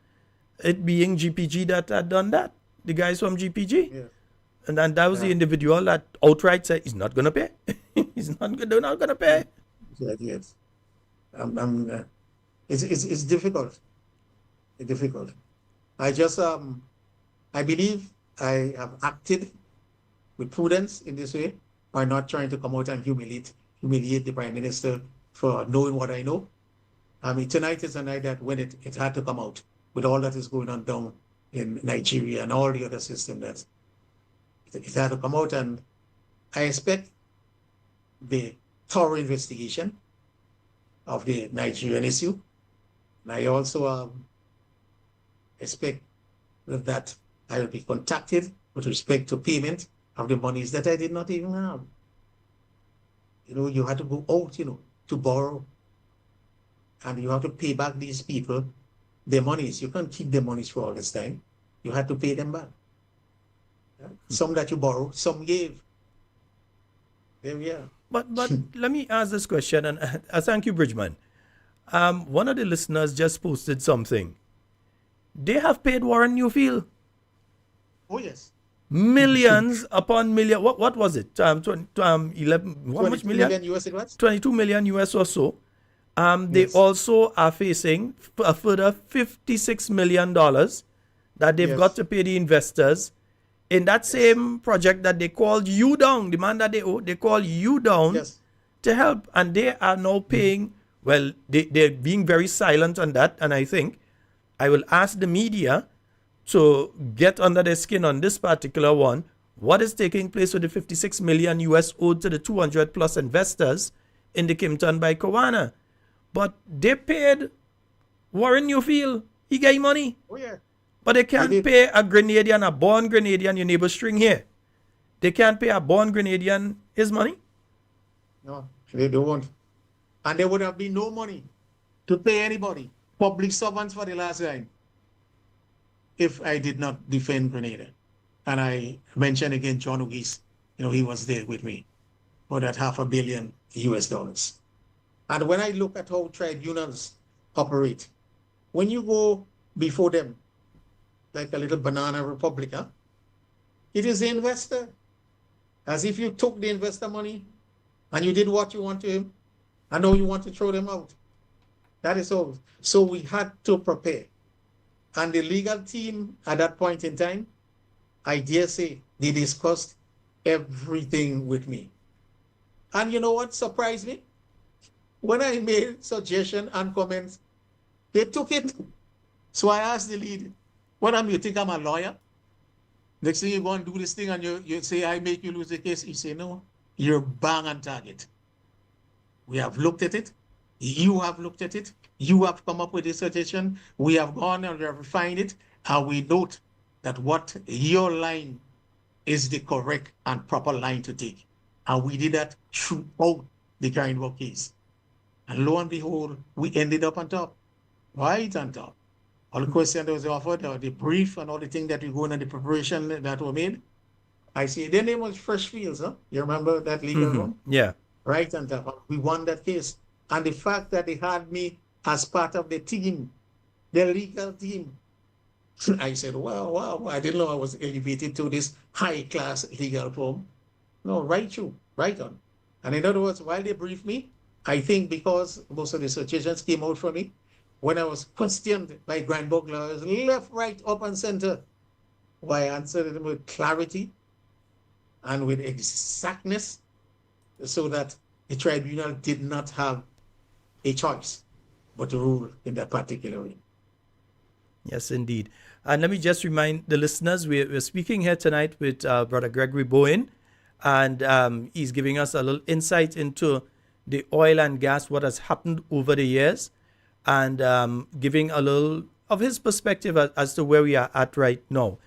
it being GPG that had done that. The guys from GPG. Yeah. And then that was the individual that outright said he's not going to pay. They're not going to pay. Yes. It's difficult. It's difficult. I just, I believe I have acted with prudence in this way by not trying to come out and humiliate the Prime Minister for knowing what I know. I mean, tonight is a night that when it had to come out with all that is going on down in Nigeria and all the other systems that it had to come out, and I expect the thorough investigation of the Nigerian issue. And I also expect that I will be contacted with respect to payment of the monies that I did not even have. You had to go out, to borrow. And you have to pay back these people their monies. You can't keep their monies for all this time. You had to pay them back. Some that you borrowed, some gave. There we are. But let me ask this question, and thank you, Bridgman. One of the listeners just posted something. They have paid Warren Newfield. Oh, yes. Millions upon million. What was it? 11. How much million? $22 million US it was? 22 million US or so. They also are facing a further $56 million that they've got to pay the investors in that same project that they called you down, the man that they call you down to help. And they are now paying, well, they're being very silent on that. And I think I will ask the media to get under their skin on this particular one. what is taking place with the 56 million US owed to the 200 plus investors in the Kimpton by Kawana. But they paid Warren Newfield. He gave money. Oh, yeah. But they can't pay a Grenadian, a born Grenadian, your neighbor string here. They can't pay a born Grenadian his money. No, they don't. And there would have been no money to pay anybody, public servants for the last time, if I did not defend Grenada. And I mentioned again John O'Geese, he was there with me for that $500 million US. And when I look at how tribunals operate, when you go before them, like a little banana republic, it is the investor. As if you took the investor money and you did what you want to him, and now you want to throw them out. That is all. So we had to prepare. And the legal team at that point in time, I dare say, they discussed everything with me. And you know what surprised me? When I made suggestion and comments, they took it. So I asked the lead, you think I'm a lawyer? Next thing you go and do this thing and you say, I make you lose the case. You say, no, you're bang on target. We have looked at it. You have looked at it. You have come up with a suggestion. We have gone and we have refined it. And we note that what your line is the correct and proper line to take. And we did that throughout the Carriacou case. And lo and behold, we ended up on top. Right on top. All the questions that was offered, the brief and all the things that we go in and the preparation that were made. I see their name was Freshfields, huh? You remember that legal one? Yeah. Right on top. We won that case. And the fact that they had me as part of the team, the legal team, I said, wow, I didn't know I was elevated to this high-class legal firm. No, right through, right on. And in other words, while they briefed me, I think because most of the suggestions came out from me, when I was questioned by Grand Book lawyers, left, right, up, and center, I answered them with clarity and with exactness so that the tribunal did not have a choice but to rule in that particular way. Yes, indeed. And let me just remind the listeners, we're speaking here tonight with Brother Gregory Bowen, and he's giving us a little insight into the oil and gas, what has happened over the years, and giving a little of his perspective as to where we are at right now.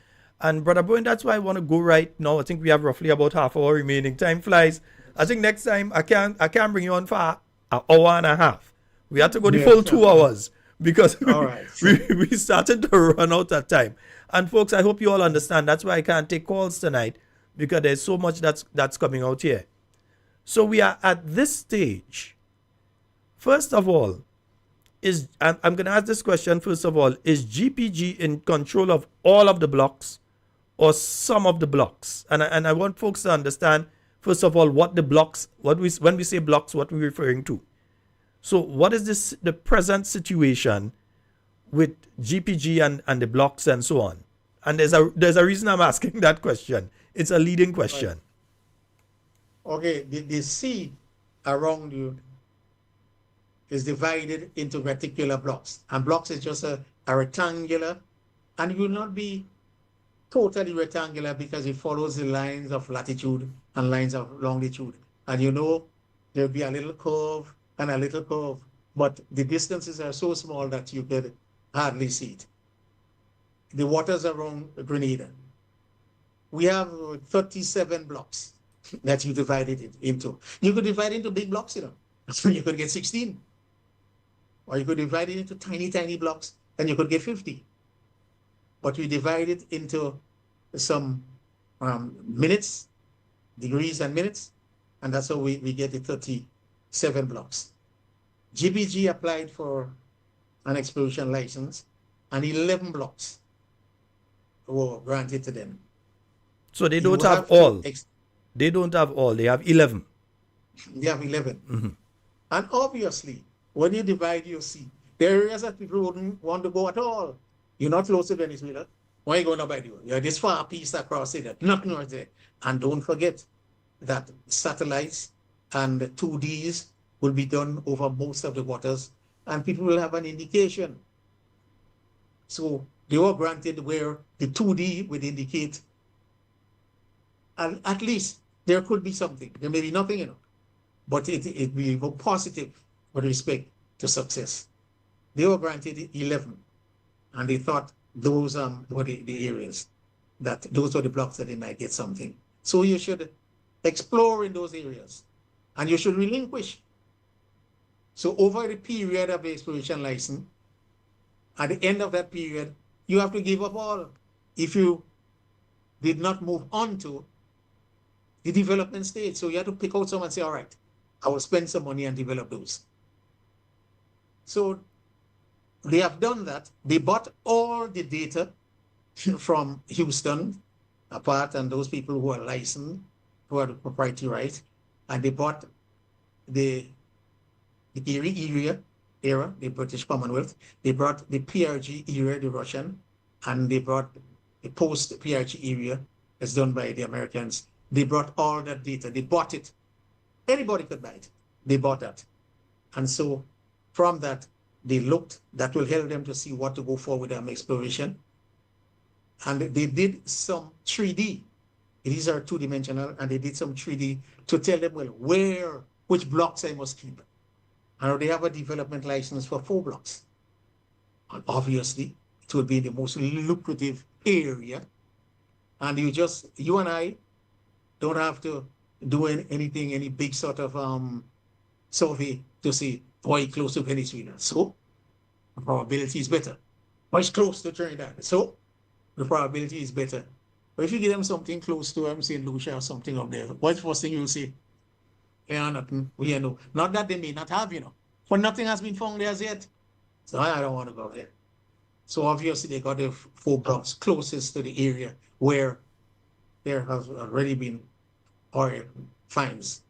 And Brother Bowen, that's why I want to go right now. I think we have roughly about half hour remaining. Time flies. I think next time I can bring you on for an hour and a half. We have to go the full 2 hours because we started to run out of time. And folks, I hope you all understand. That's why I can't take calls tonight, because there's so much that's coming out here. So we are at this stage. First of all, I'm going to ask this question first of all. Is GPG in control of all of the blocks or some of the blocks? And I want folks to understand, first of all, what the blocks, when we say blocks, what we're referring to. So what is the present situation with GPG and the blocks and so on? And there's a reason I'm asking that question. It's a leading question. Right. Okay, the sea around you is divided into reticular blocks. And blocks is just a rectangular, and it will not be totally rectangular because it follows the lines of latitude and lines of longitude. And there'll be a little curve and a little curve, but the distances are so small that you could hardly see it. The waters around Grenada, we have 37 blocks that you divided it into. You could divide it into big blocks, so you could get 16. Or you could divide it into tiny, tiny blocks, and you could get 50. But we divide it into some minutes, degrees and minutes, and that's how we get the 37 blocks. GPG applied for an exploration license, and 11 blocks were granted to them. So they don't have all. They don't have all. They have 11. They have 11. Mm-hmm. And obviously, when you divide your sea, there are areas that people wouldn't want to go at all. You're not close to Venezuela. Why are you going to divide you? You're this far piece across it, nothing right there. And don't forget that satellites and 2Ds will be done over most of the waters, and people will have an indication. So they were granted where the 2D would indicate And at least there could be something. There may be nothing, but it will be positive with respect to success. They were granted 11, and they thought those were the areas that those were the blocks that they might get something. So you should explore in those areas, and you should relinquish. So over the period of the exploration license, at the end of that period, you have to give up all. If you did not move on to the development stage, so you have to pick out some and say, all right, I will spend some money and develop those. So they have done that. They bought all the data from Houston, apart, and those people who are licensed, who are the proprietary rights, and they bought the Erie era, the British Commonwealth. They brought the PRG era, the Russian, and they brought the post-PRG era that's done by the Americans. They brought all that data. They bought it. Anybody could buy it. They bought that. And so from that, they looked, that will help them to see what to go for with their exploration. And they did some 3D. These are two-dimensional, and they did some 3D to tell them, well, which blocks I must keep. And they have a development license for 4 blocks. And obviously, it will be the most lucrative area. And you and I don't have to do anything, any big sort of survey to say, boy, close to Venezuela. So the probability is better. Or it's close to Trinidad. So the probability is better. But if you give them something close to St. Lucia or something up there, what's the first thing you'll say? Yeah, nothing. We know. Not that they may not have, but nothing has been found there as yet. So I don't want to go there. So obviously they got the 4 blocks closest to the area where there has already been oil finds.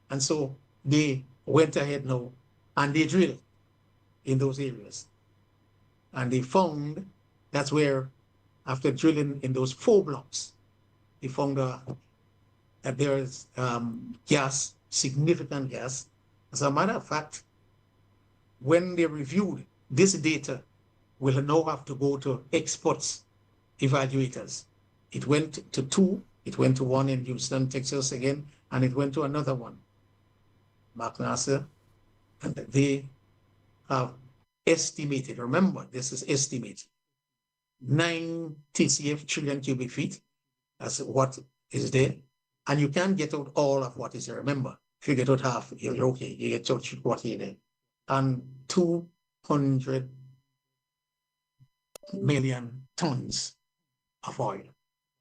And so they went ahead now and they drilled in those areas. And they found, that's where, after drilling in those 4 blocks, they found that there is gas, significant gas. As a matter of fact, when they reviewed this data, will now have to go to experts, evaluators. It went to 2, it went to 1 in Houston, Texas again, and it went to another one, McNassar, and they have estimated, remember, this is estimated, 9 TCF, trillion cubic feet, that's what is there. And you can't get out all of what is there. Remember, if you get out half, you're okay. You get out what is there. And 200 million tons of oil.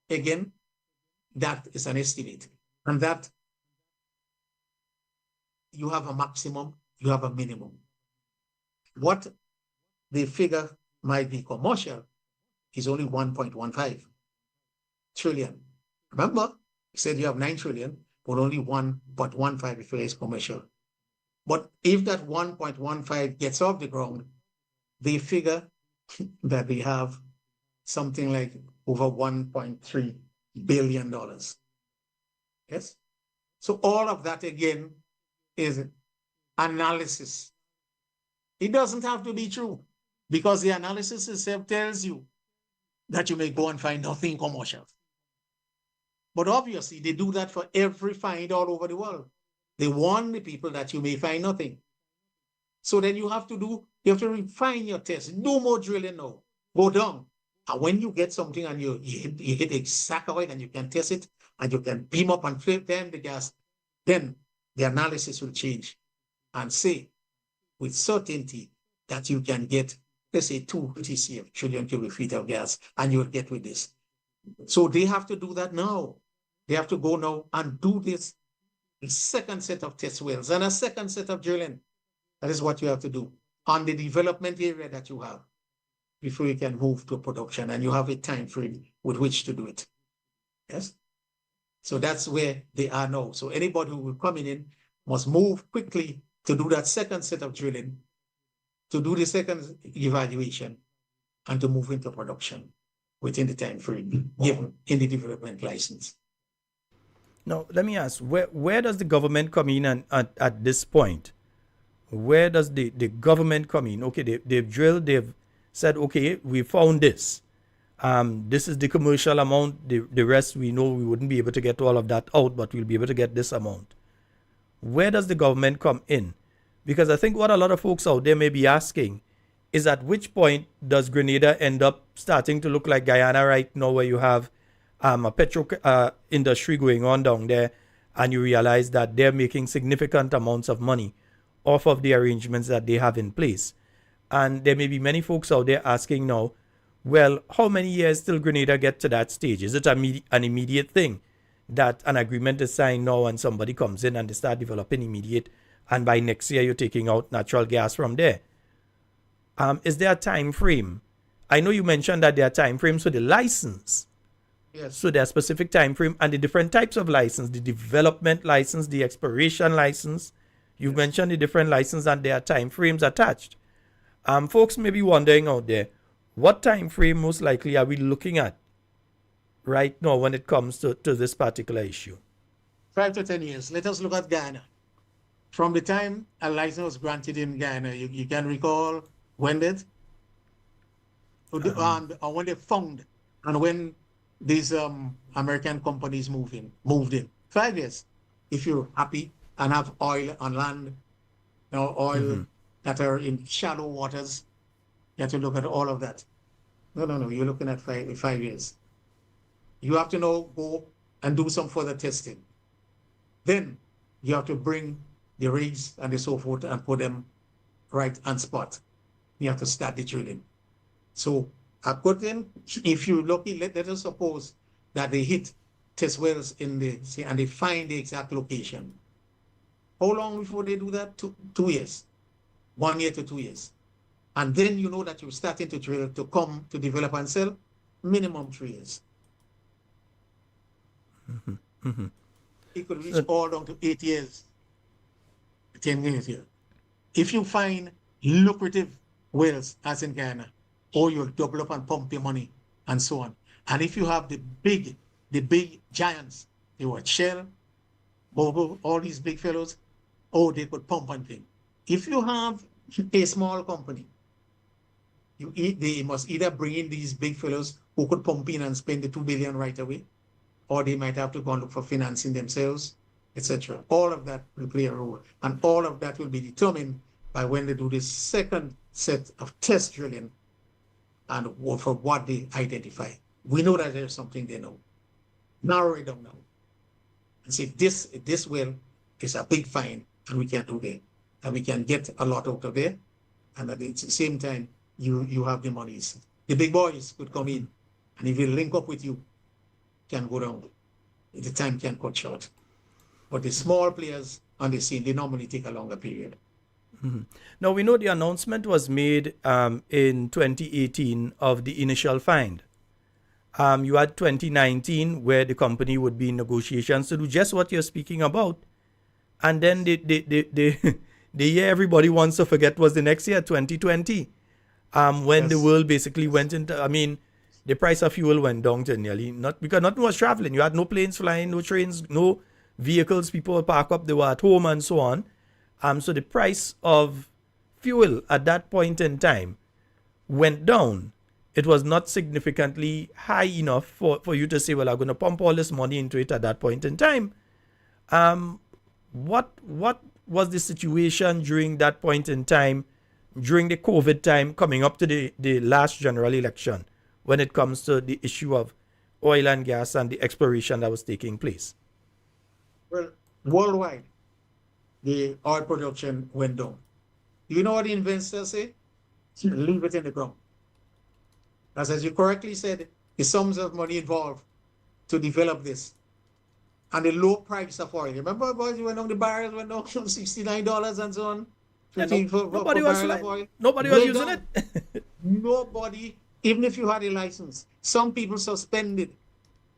Again, that is an estimate. And that you have a maximum, you have a minimum. What the figure might be commercial is only 1.15 trillion. Remember, I said you have 9 trillion, but only 1.15 if it is commercial. But if that 1.15 gets off the ground, they figure that they have something like over $1.3 billion. Yes? So all of that again is analysis. It doesn't have to be true because the analysis itself tells you that you may go and find nothing commercial. But obviously, they do that for every find all over the world. They warn the people that you may find nothing. So then you have to refine your test. No more drilling now. Go down. And when you get something and you hit exact oil and you can test it and you can beam up and flip them the gas, then the analysis will change and say with certainty that you can get, let's say, 2 TCF, trillion cubic feet of gas, and you'll get with this. So they have to do that now. They have to go now and do this second set of test wells and a second set of drilling. That is what you have to do on the development area that you have before you can move to production, and you have a time frame with which to do it. Yes? So that's where they are now. So anybody who will come in must move quickly to do that second set of drilling, to do the second evaluation, and to move into production within the time frame given in the development license. Now, let me ask, where does the government come in at this point? Where does the government come in? Okay, they've drilled, they've said, okay, we found this. This is the commercial amount. The rest we know we wouldn't be able to get all of that out, but we'll be able to get this amount. Where does the government come in? Because I think what a lot of folks out there may be asking is at which point does Grenada end up starting to look like Guyana right now, where you have a petro industry going on down there, and you realize that they're making significant amounts of money off of the arrangements that they have in place. And there may be many folks out there asking now, well, how many years till Grenada get to that stage? Is it an immediate thing that an agreement is signed now and somebody comes in and they start developing immediate, and by next year you're taking out natural gas from there? Is there a time frame? I know you mentioned that there are time frames for the license. Yes. So there are specific time frame and the different types of license, the development license, the exploration license. You've mentioned the different licenses and there are time frames attached. Folks may be wondering out there, what time frame most likely are we looking at right now when it comes to this particular issue? 5 to 10 years. Let us look at Ghana. From the time a license was granted in Ghana, you can recall when did? Or when they found, and when these American companies moved in. 5 years. If you're happy and have oil on land, oil that are in shallow waters, you have to look at all of that. No. You're looking at 5 years. You have to go and do some further testing. Then you have to bring the rigs and the so forth and put them right on spot. You have to start the drilling. So according, if you're lucky, let us suppose that they hit test wells and they find the exact location. How long before they do that? 2 years. 1 year to 2 years. And then you know that you're starting to drill to come to develop and sell, minimum 3 years. It could reach all down to 8 years, 10 years here. If you find lucrative wells, as in Ghana, or you'll double up and pump your money and so on. And if you have the big giants, they were Shell, Bobo, all these big fellows, they could pump and thing. If you have a small company, they must either bring in these big fellows who could pump in and spend the $2 billion right away, or they might have to go and look for financing themselves, etc. All of that will play a role. And all of that will be determined by when they do this second set of test drilling and for what they identify. We know that there's something they know. Narrow it down now. And say this well is a big find and we can do that. And we can get a lot out of there. And at the same time, you have the monies. The big boys could come in, and if they link up with you, can go down. The time can cut short. But the small players on the scene, they normally take a longer period. Now, we know the announcement was made in 2018 of the initial find. You had 2019 where the company would be in negotiations to do just what you're speaking about. And then the year everybody wants to forget was the next year, 2020, when the world basically went into, the price of fuel went down to nearly, because nothing was traveling. You had no planes flying, no trains, no vehicles, people would park up, they were at home and so on. So the price of fuel at that point in time went down. It was not significantly high enough for you to say, well, I'm going to pump all this money into it at that point in time. What was the situation during that point in time, during the COVID time, coming up to the last general election, when it comes to the issue of oil and gas and the exploration that was taking place? Well, worldwide, the oil production went down. You know what the investors say? Leave it in the ground. As you correctly said, the sums of money involved to develop this. And the low price of oil. Remember, boys, you went on the barrels, went down from $69 and so on. Nobody was using it. Nobody, even if you had a license. Some people suspended,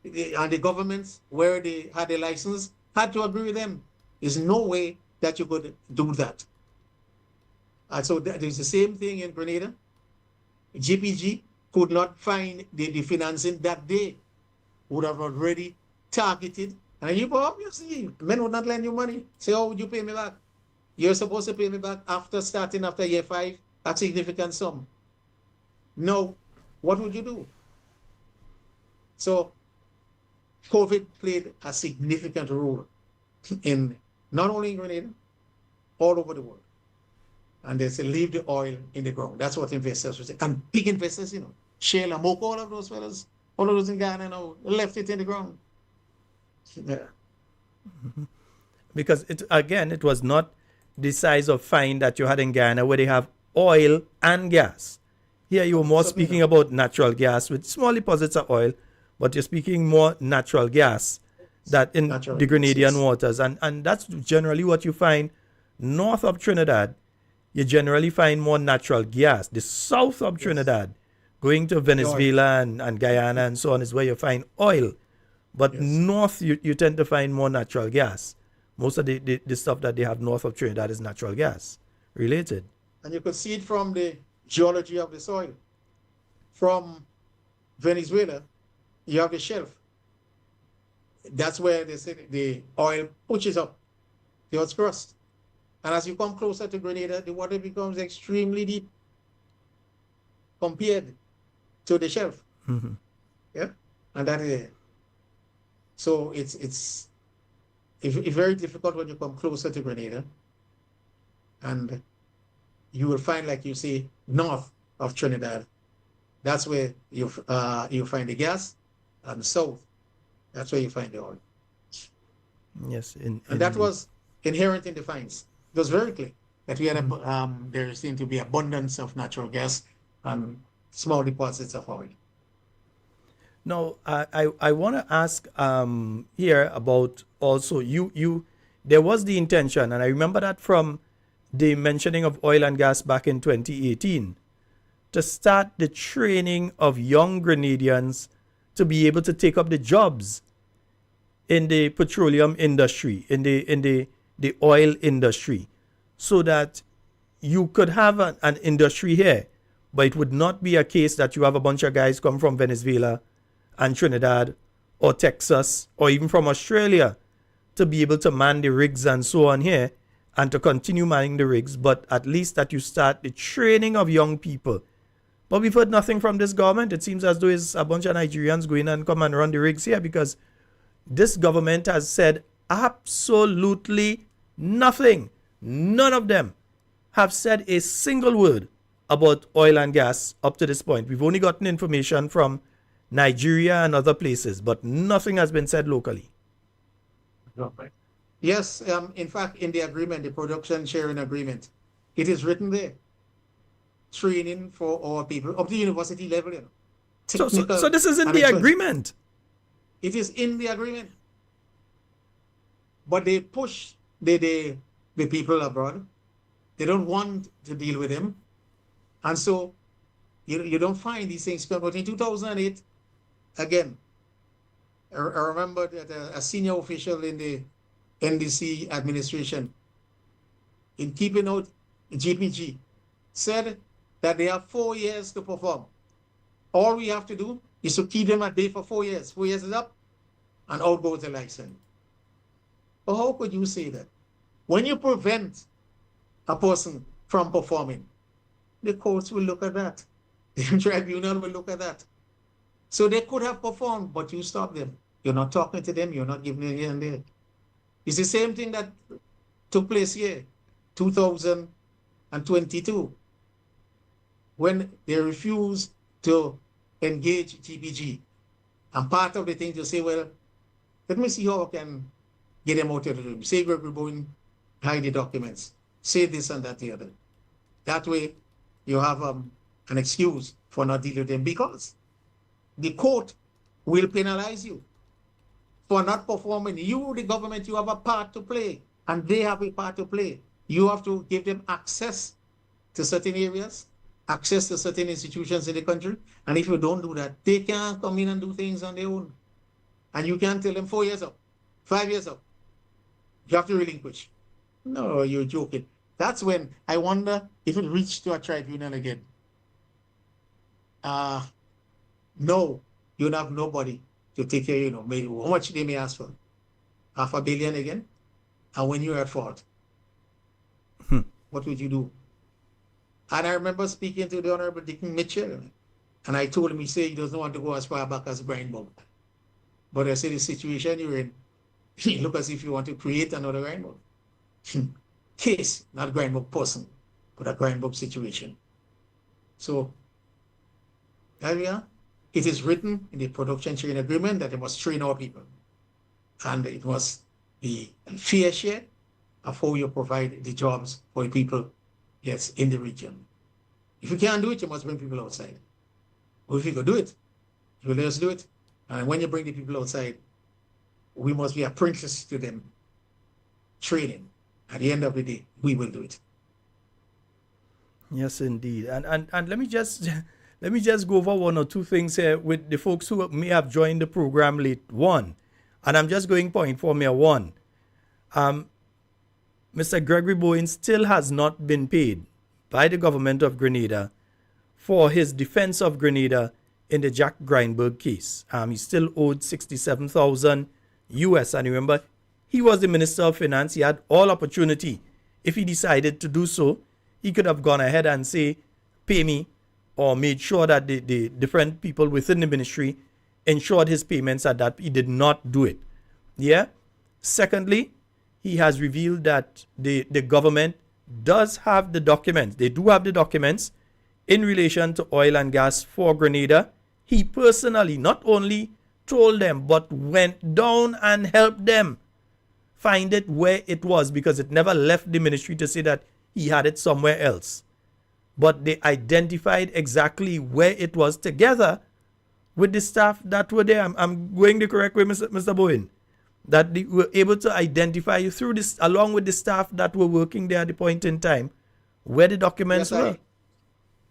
and the governments where they had a license had to agree with them. There's no way that you could do that. And so there's the same thing in Grenada. GPG could not find the financing that day. Would have already targeted. And you obviously, men would not lend you money. Say, oh, would you pay me back? You're supposed to pay me back after year 5, a significant sum. No. What would you do? So COVID played a significant role in not only in Grenada, all over the world. And they say, leave the oil in the ground. That's what investors would say. And big investors, Shell and Moco, all of those fellas, all of those in Ghana now, left it in the ground. Yeah. Because it was not the size of find that you had in Ghana where they have oil and gas. Here you were more speaking about natural gas with small deposits of oil, but you're speaking more natural gas that in the Grenadian waters. And that's generally what you find north of Trinidad. You generally find more natural gas. The south of Trinidad, going to Venezuela and Guyana and so on, is where you find oil. But north, you tend to find more natural gas. Most of the stuff that they have north of Trinidad is natural gas related. And you could see it from the geology of the soil. From Venezuela, you have the shelf. That's where they say the oil pushes up the Earth's crust. And as you come closer to Grenada, the water becomes extremely deep compared to the shelf. Mm-hmm. Yeah, and that is it. So it's very difficult when you come closer to Grenada, and you will find, like you say, north of Trinidad. That's where you find the gas, and south, that's where you find the oil. Yes, and that was inherent in the finds. It was very clear that we had there seemed to be abundance of natural gas and small deposits of oil. Now, I want to ask here about also there was the intention, and I remember that from the mentioning of oil and gas back in 2018, to start the training of young Grenadians to be able to take up the jobs in the petroleum industry, in the oil industry, so that you could have an industry here, but it would not be a case that you have a bunch of guys come from Venezuela and Trinidad or Texas or even from Australia to be able to man the rigs and so on here and to continue manning the rigs, but at least that you start the training of young people. But we've heard nothing from this government. It seems as though it's a bunch of Nigerians going and come and run the rigs here, because this government has said absolutely nothing. None of them have said a single word about oil and gas up to this point. We've only gotten information from Nigeria and other places, but nothing has been said locally. Yes, in fact, in the agreement, the production sharing agreement, it is written there. Training for all people up to university level. So this is in the agreement. It is in the agreement. But they push the people abroad. They don't want to deal with them. And so you don't find these things. But in 2008, again, I remember that a senior official in the NDC administration, in keeping out GPG, said that they have 4 years to perform. All we have to do is to keep them at bay for 4 years. 4 years is up, and out goes the license. But how could you say that? When you prevent a person from performing, the courts will look at that. The tribunal will look at that. So they could have performed, but you stop them. You're not talking to them. You're not giving them here and there. It's the same thing that took place here, 2022, when they refused to engage GPG. And part of the thing to say, well, let me see how I can get them out of the room. Say Gregory Bowen, hide the documents. Say this and that the other. That way, you have an excuse for not dealing with them, because the court will penalize you for not performing. You, the government, you have a part to play, and they have a part to play. You have to give them access to certain areas, access to certain institutions in the country, and if you don't do that, they can't come in and do things on their own. And you can't tell them 4 years up, 5 years up. You have to relinquish. No, you're joking. That's when I wonder if it reached to a tribunal again. No, you have nobody to take care, maybe how much they may ask for. $500 million again? And when you're at fault, what would you do? And I remember speaking to the Honorable Dick Mitchell, and I told him, he said he doesn't want to go as far back as Brian Bob. But I say the situation you're in, you look as if you want to create another Grime Book. Case, not Grime Book person, but a Grime Book situation. So, there we are. It is written in the production sharing agreement that they must train our people. And it must be a fair share of how you provide the jobs for the people, yes, in the region. If you can't do it, you must bring people outside. But if you can do it, you will let us do it. And when you bring the people outside, we must be apprentices to them, training. At the end of the day, we will do it. Yes, indeed. And let me just go over one or two things here with the folks who may have joined the program late. One, and I'm just going point for me. One, Mr. Gregory Bowen still has not been paid by the government of Grenada for his defense of Grenada in the Jack Grindberg case. He still owed $67,000 US. And remember, he was the Minister of Finance. He had all opportunity. If he decided to do so, he could have gone ahead and say, pay me, or made sure that the different people within the ministry ensured his payments, and that he did not do it. Yeah. Secondly, he has revealed that the government does have the documents. They do have the documents in relation to oil and gas for Grenada. He personally not only told them, but went down and helped them find it where it was, because it never left the ministry to say that he had it somewhere else. But they identified exactly where it was together with the staff that were there. I'm going the correct way, Mr. Bowen. That they were able to identify you through this, along with the staff that were working there at the point in time, where the documents were.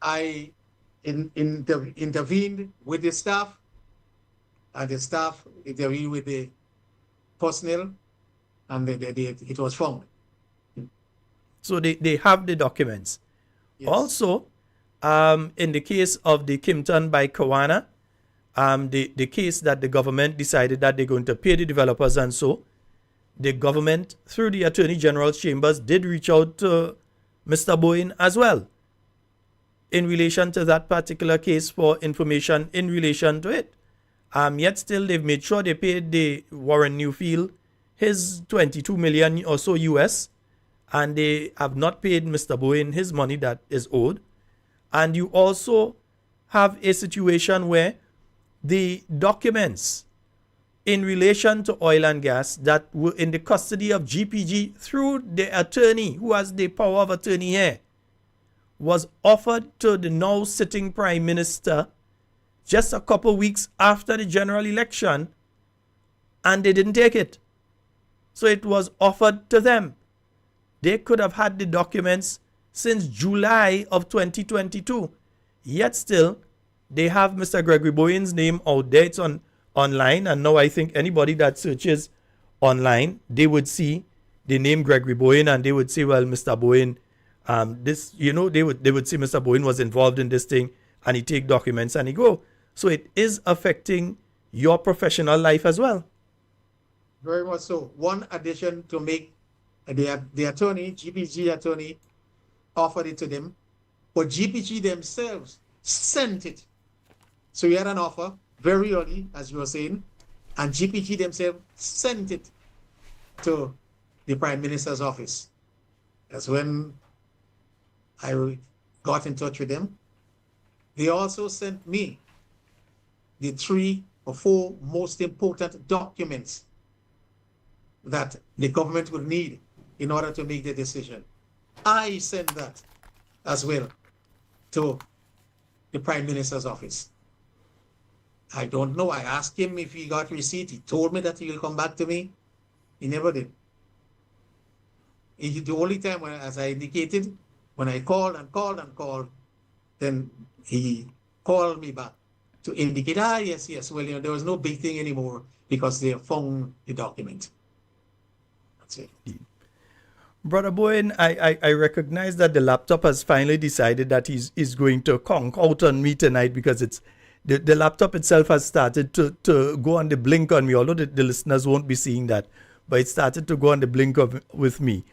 I intervened with the staff, and the staff intervened with the personnel, and it was found. So they have the documents. Yes. Also, in the case of the Kimpton by Kawana, the case that the government decided that they're going to pay the developers, and so the government, through the Attorney General's chambers, did reach out to Mr. Bowen as well in relation to that particular case for information in relation to it. Yet still, they've made sure they paid the Warren Newfield his $22 million or so US, and they have not paid Mr. Bowen his money that is owed. And you also have a situation where the documents in relation to oil and gas that were in the custody of GPG through the attorney who has the power of attorney here was offered to the now sitting Prime Minister just a couple weeks after the general election, and they didn't take it. So it was offered to them. They could have had the documents since July of 2022. Yet still, they have Mr. Gregory Bowen's name out there. It's online, and now I think anybody that searches online, they would see the name Gregory Bowen, and they would say, well, Mr. Bowen, they would say Mr. Bowen was involved in this thing, and he take documents and he go. So it is affecting your professional life as well. Very much so. One addition to make, the attorney, GPG attorney, offered it to them, but GPG themselves sent it. So we had an offer very early, as you were saying, and GPG themselves sent it to the Prime Minister's office. That's when I got in touch with them. They also sent me the 3 or 4 most important documents that the government will need in order to make the decision. I sent that as well to the Prime Minister's office. I don't know. I asked him if he got receipt. He told me that he will come back to me. He never did. The only time, when, as I indicated, when I called and called and called, then he called me back to indicate, yes, well, there was no big thing anymore because they found the document. That's it. Brother Bowen, I recognize that the laptop has finally decided that he's going to conk out on me tonight, because it's the laptop itself has started to go on the blink on me, although the listeners won't be seeing that, but it started to go on the blink with me.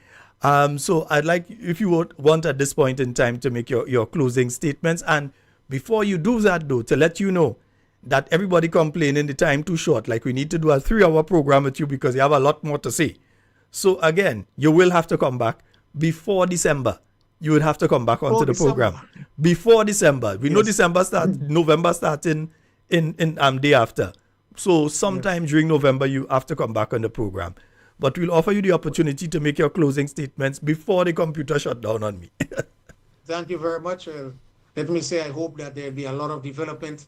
So I'd like, if you would want at this point in time, to make your closing statements. And before you do that, though, to let you know that everybody complaining the time too short. Like, we need to do a 3-hour program with you because you have a lot more to say. So again, you will have to come back before December. You would have to come back onto the program before December. We know December starts, November starting in day after. So sometime during November, you have to come back on the program. But we'll offer you the opportunity to make your closing statements before the computer shut down on me. Thank you very much. Let me say, I hope that there'll be a lot of developments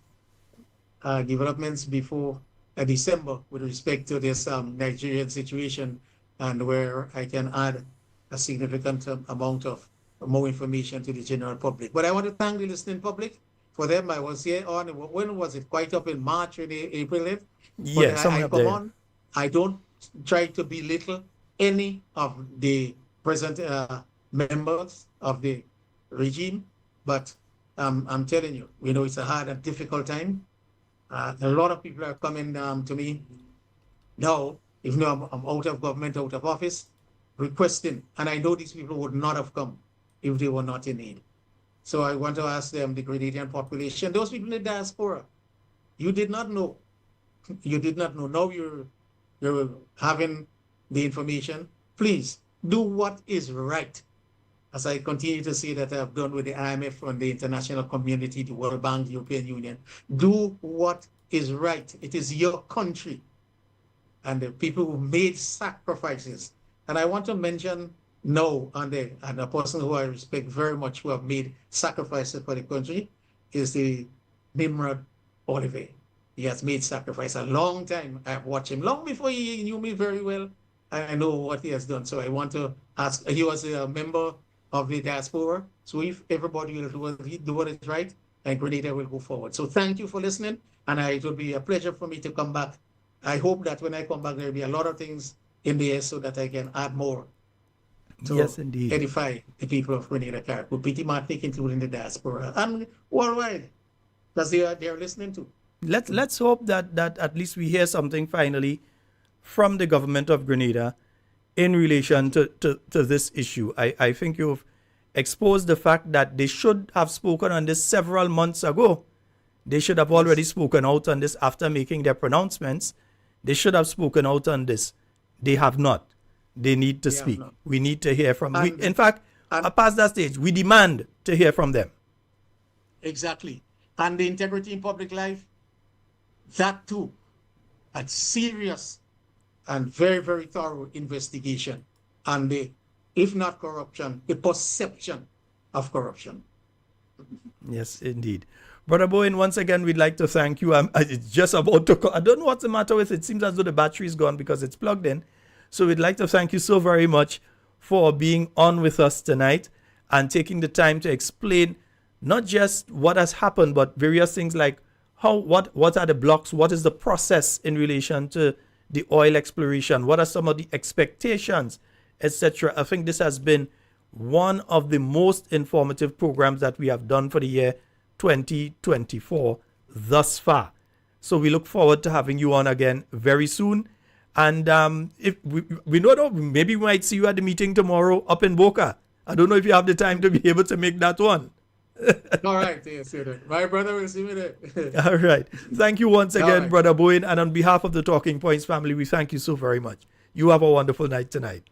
before December with respect to this Nigerian situation, and where I can add a significant amount of more information to the general public. But I want to thank the listening public. For them, I was here on, when was it? Quite up in March or April? Yes, I come on. I don't try to belittle any of the present members of the regime, but I'm telling you, it's a hard and difficult time. A lot of people are coming to me now, even though I'm out of government, out of office, requesting, and I know these people would not have come if they were not in need. So I want to ask them, the Grenadian population, those people in the diaspora, you did not know. You did not know. Now you're having the information. Please do what is right. As I continue to say that I've done with the IMF and the international community, the World Bank, the European Union, do what is right. It is your country. And the people who made sacrifices. And I want to mention now, and a person who I respect very much, who have made sacrifices for the country, is the Nimrod Oliver. He has made sacrifice a long time. I've watched him long before he knew me very well. I know what he has done. So I want to ask, he was a member of the diaspora. So if everybody will do what is right, and Grenada will go forward. So thank you for listening. And it will be a pleasure for me to come back. I hope that when I come back, there will be a lot of things in the air so that I can add more to edify the people of Grenada, Carriacou, Pitty, including the diaspora, and worldwide, because they are listening to. Let's hope that at least we hear something finally from the government of Grenada in relation to this issue. I think you've exposed the fact that they should have spoken on this several months ago. They should have already spoken out on this after making their pronouncements. They should have spoken out on this. They have not. They need to speak. We need to hear from them. In fact, past that stage, we demand to hear from them. Exactly. And the integrity in public life, that too, a serious and very, very thorough investigation. And if not corruption, the perception of corruption. Yes, indeed. Brother Bowen, once again, we'd like to thank you. It's just about to I don't know what's the matter with it. It seems as though the battery is gone because it's plugged in. So we'd like to thank you so very much for being on with us tonight and taking the time to explain not just what has happened, but various things like what are the blocks, what is the process in relation to the oil exploration, what are some of the expectations, etc. I think this has been one of the most informative programs that we have done for the year 2024 thus far. So we look forward to having you on again very soon. And if we don't know, maybe we might see you at the meeting tomorrow up in Boca. I don't know if you have the time to be able to make that one. All right. Yes, my brother will see me there. All right. Thank you once again, Brother Bowen. And on behalf of the Talking Points family, we thank you so very much. You have a wonderful night tonight.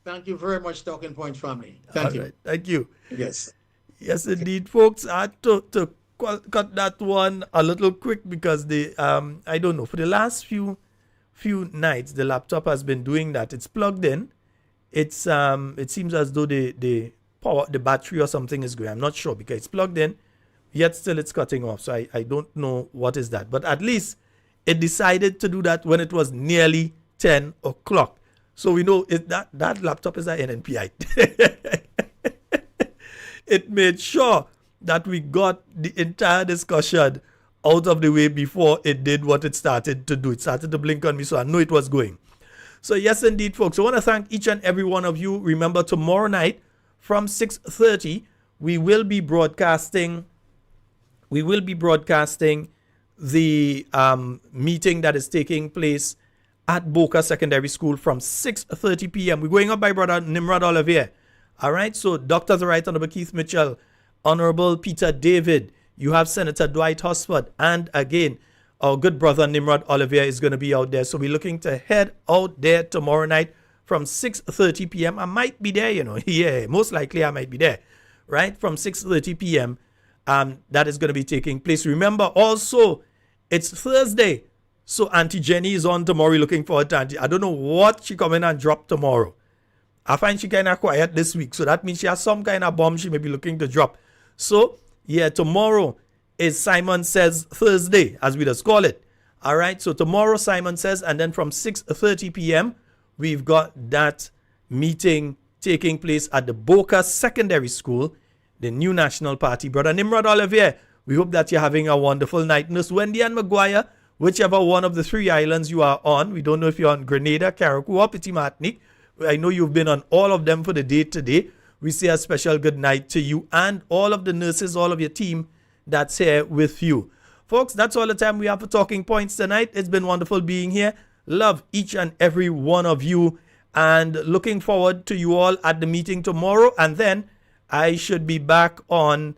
Thank you very much, Talking Points family. Thank you. Right. Thank you. Yes. Yes, indeed, folks. I had to cut that one a little quick because I don't know, for the last few nights the laptop has been doing that. It's plugged in. It seems as though the power, the battery or something is going. I'm not sure because it's plugged in, yet still it's cutting off. So I don't know what is that. But at least it decided to do that when it was nearly 10 o'clock. So we know that laptop is an NNPI. It made sure that we got the entire discussion out of the way before it did what it started to do. It started to blink on me, so I knew it was going. So yes, indeed, folks. I want to thank each and every one of you. Remember, tomorrow night from 6:30, we will be broadcasting the meeting that is taking place at Boca Secondary School from 6:30 p.m. We're going up by Brother Nimrod Olivier. All right, so Dr. the Right Honorable Keith Mitchell, Honorable Peter David, You have Senator Dwight Hosford. And again, our good brother Nimrod Olivier is going to be out there. So we're looking to head out there tomorrow night from 6:30 p.m. I might be there, Yeah, most likely I might be there, right? From 6:30 p.m. That is going to be taking place. Remember, also, it's Thursday. So Auntie Jenny is on tomorrow. Looking forward to Auntie. I don't know what she come in and drop tomorrow. I find she kind of quiet this week. So that means she has some kind of bomb she may be looking to drop. So, yeah, tomorrow is Simon Says Thursday, as we just call it. All right, so tomorrow Simon Says, and then from 6:30 p.m., we've got that meeting taking place at the Boca Secondary School, the New National Party. Brother Nimrod Olivier, we hope that you're having a wonderful night. Nurse Wendy and Maguire, whichever one of the three islands you are on. We don't know if you're on Grenada, Carriacou, or Petit Martinique. I know you've been on all of them for the day today. We say a special good night to you and all of the nurses, all of your team that's here with you. Folks, that's all the time we have for Talking Points tonight. It's been wonderful being here. Love each and every one of you. And looking forward to you all at the meeting tomorrow. And then I should be back on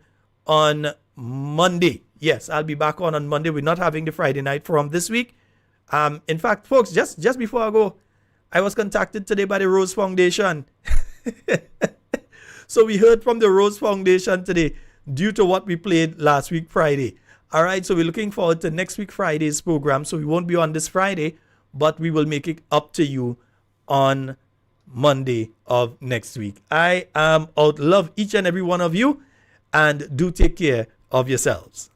Monday. Yes, I'll be back on Monday. We're not having the Friday night forum this week. In fact, folks, just before I go, I was contacted today by the Rose Foundation. So we heard from the Rose Foundation today due to what we played last week, Friday. All right, so we're looking forward to next week, Friday's program. So we won't be on this Friday, but we will make it up to you on Monday of next week. I am out. Love each and every one of you, and do take care of yourselves.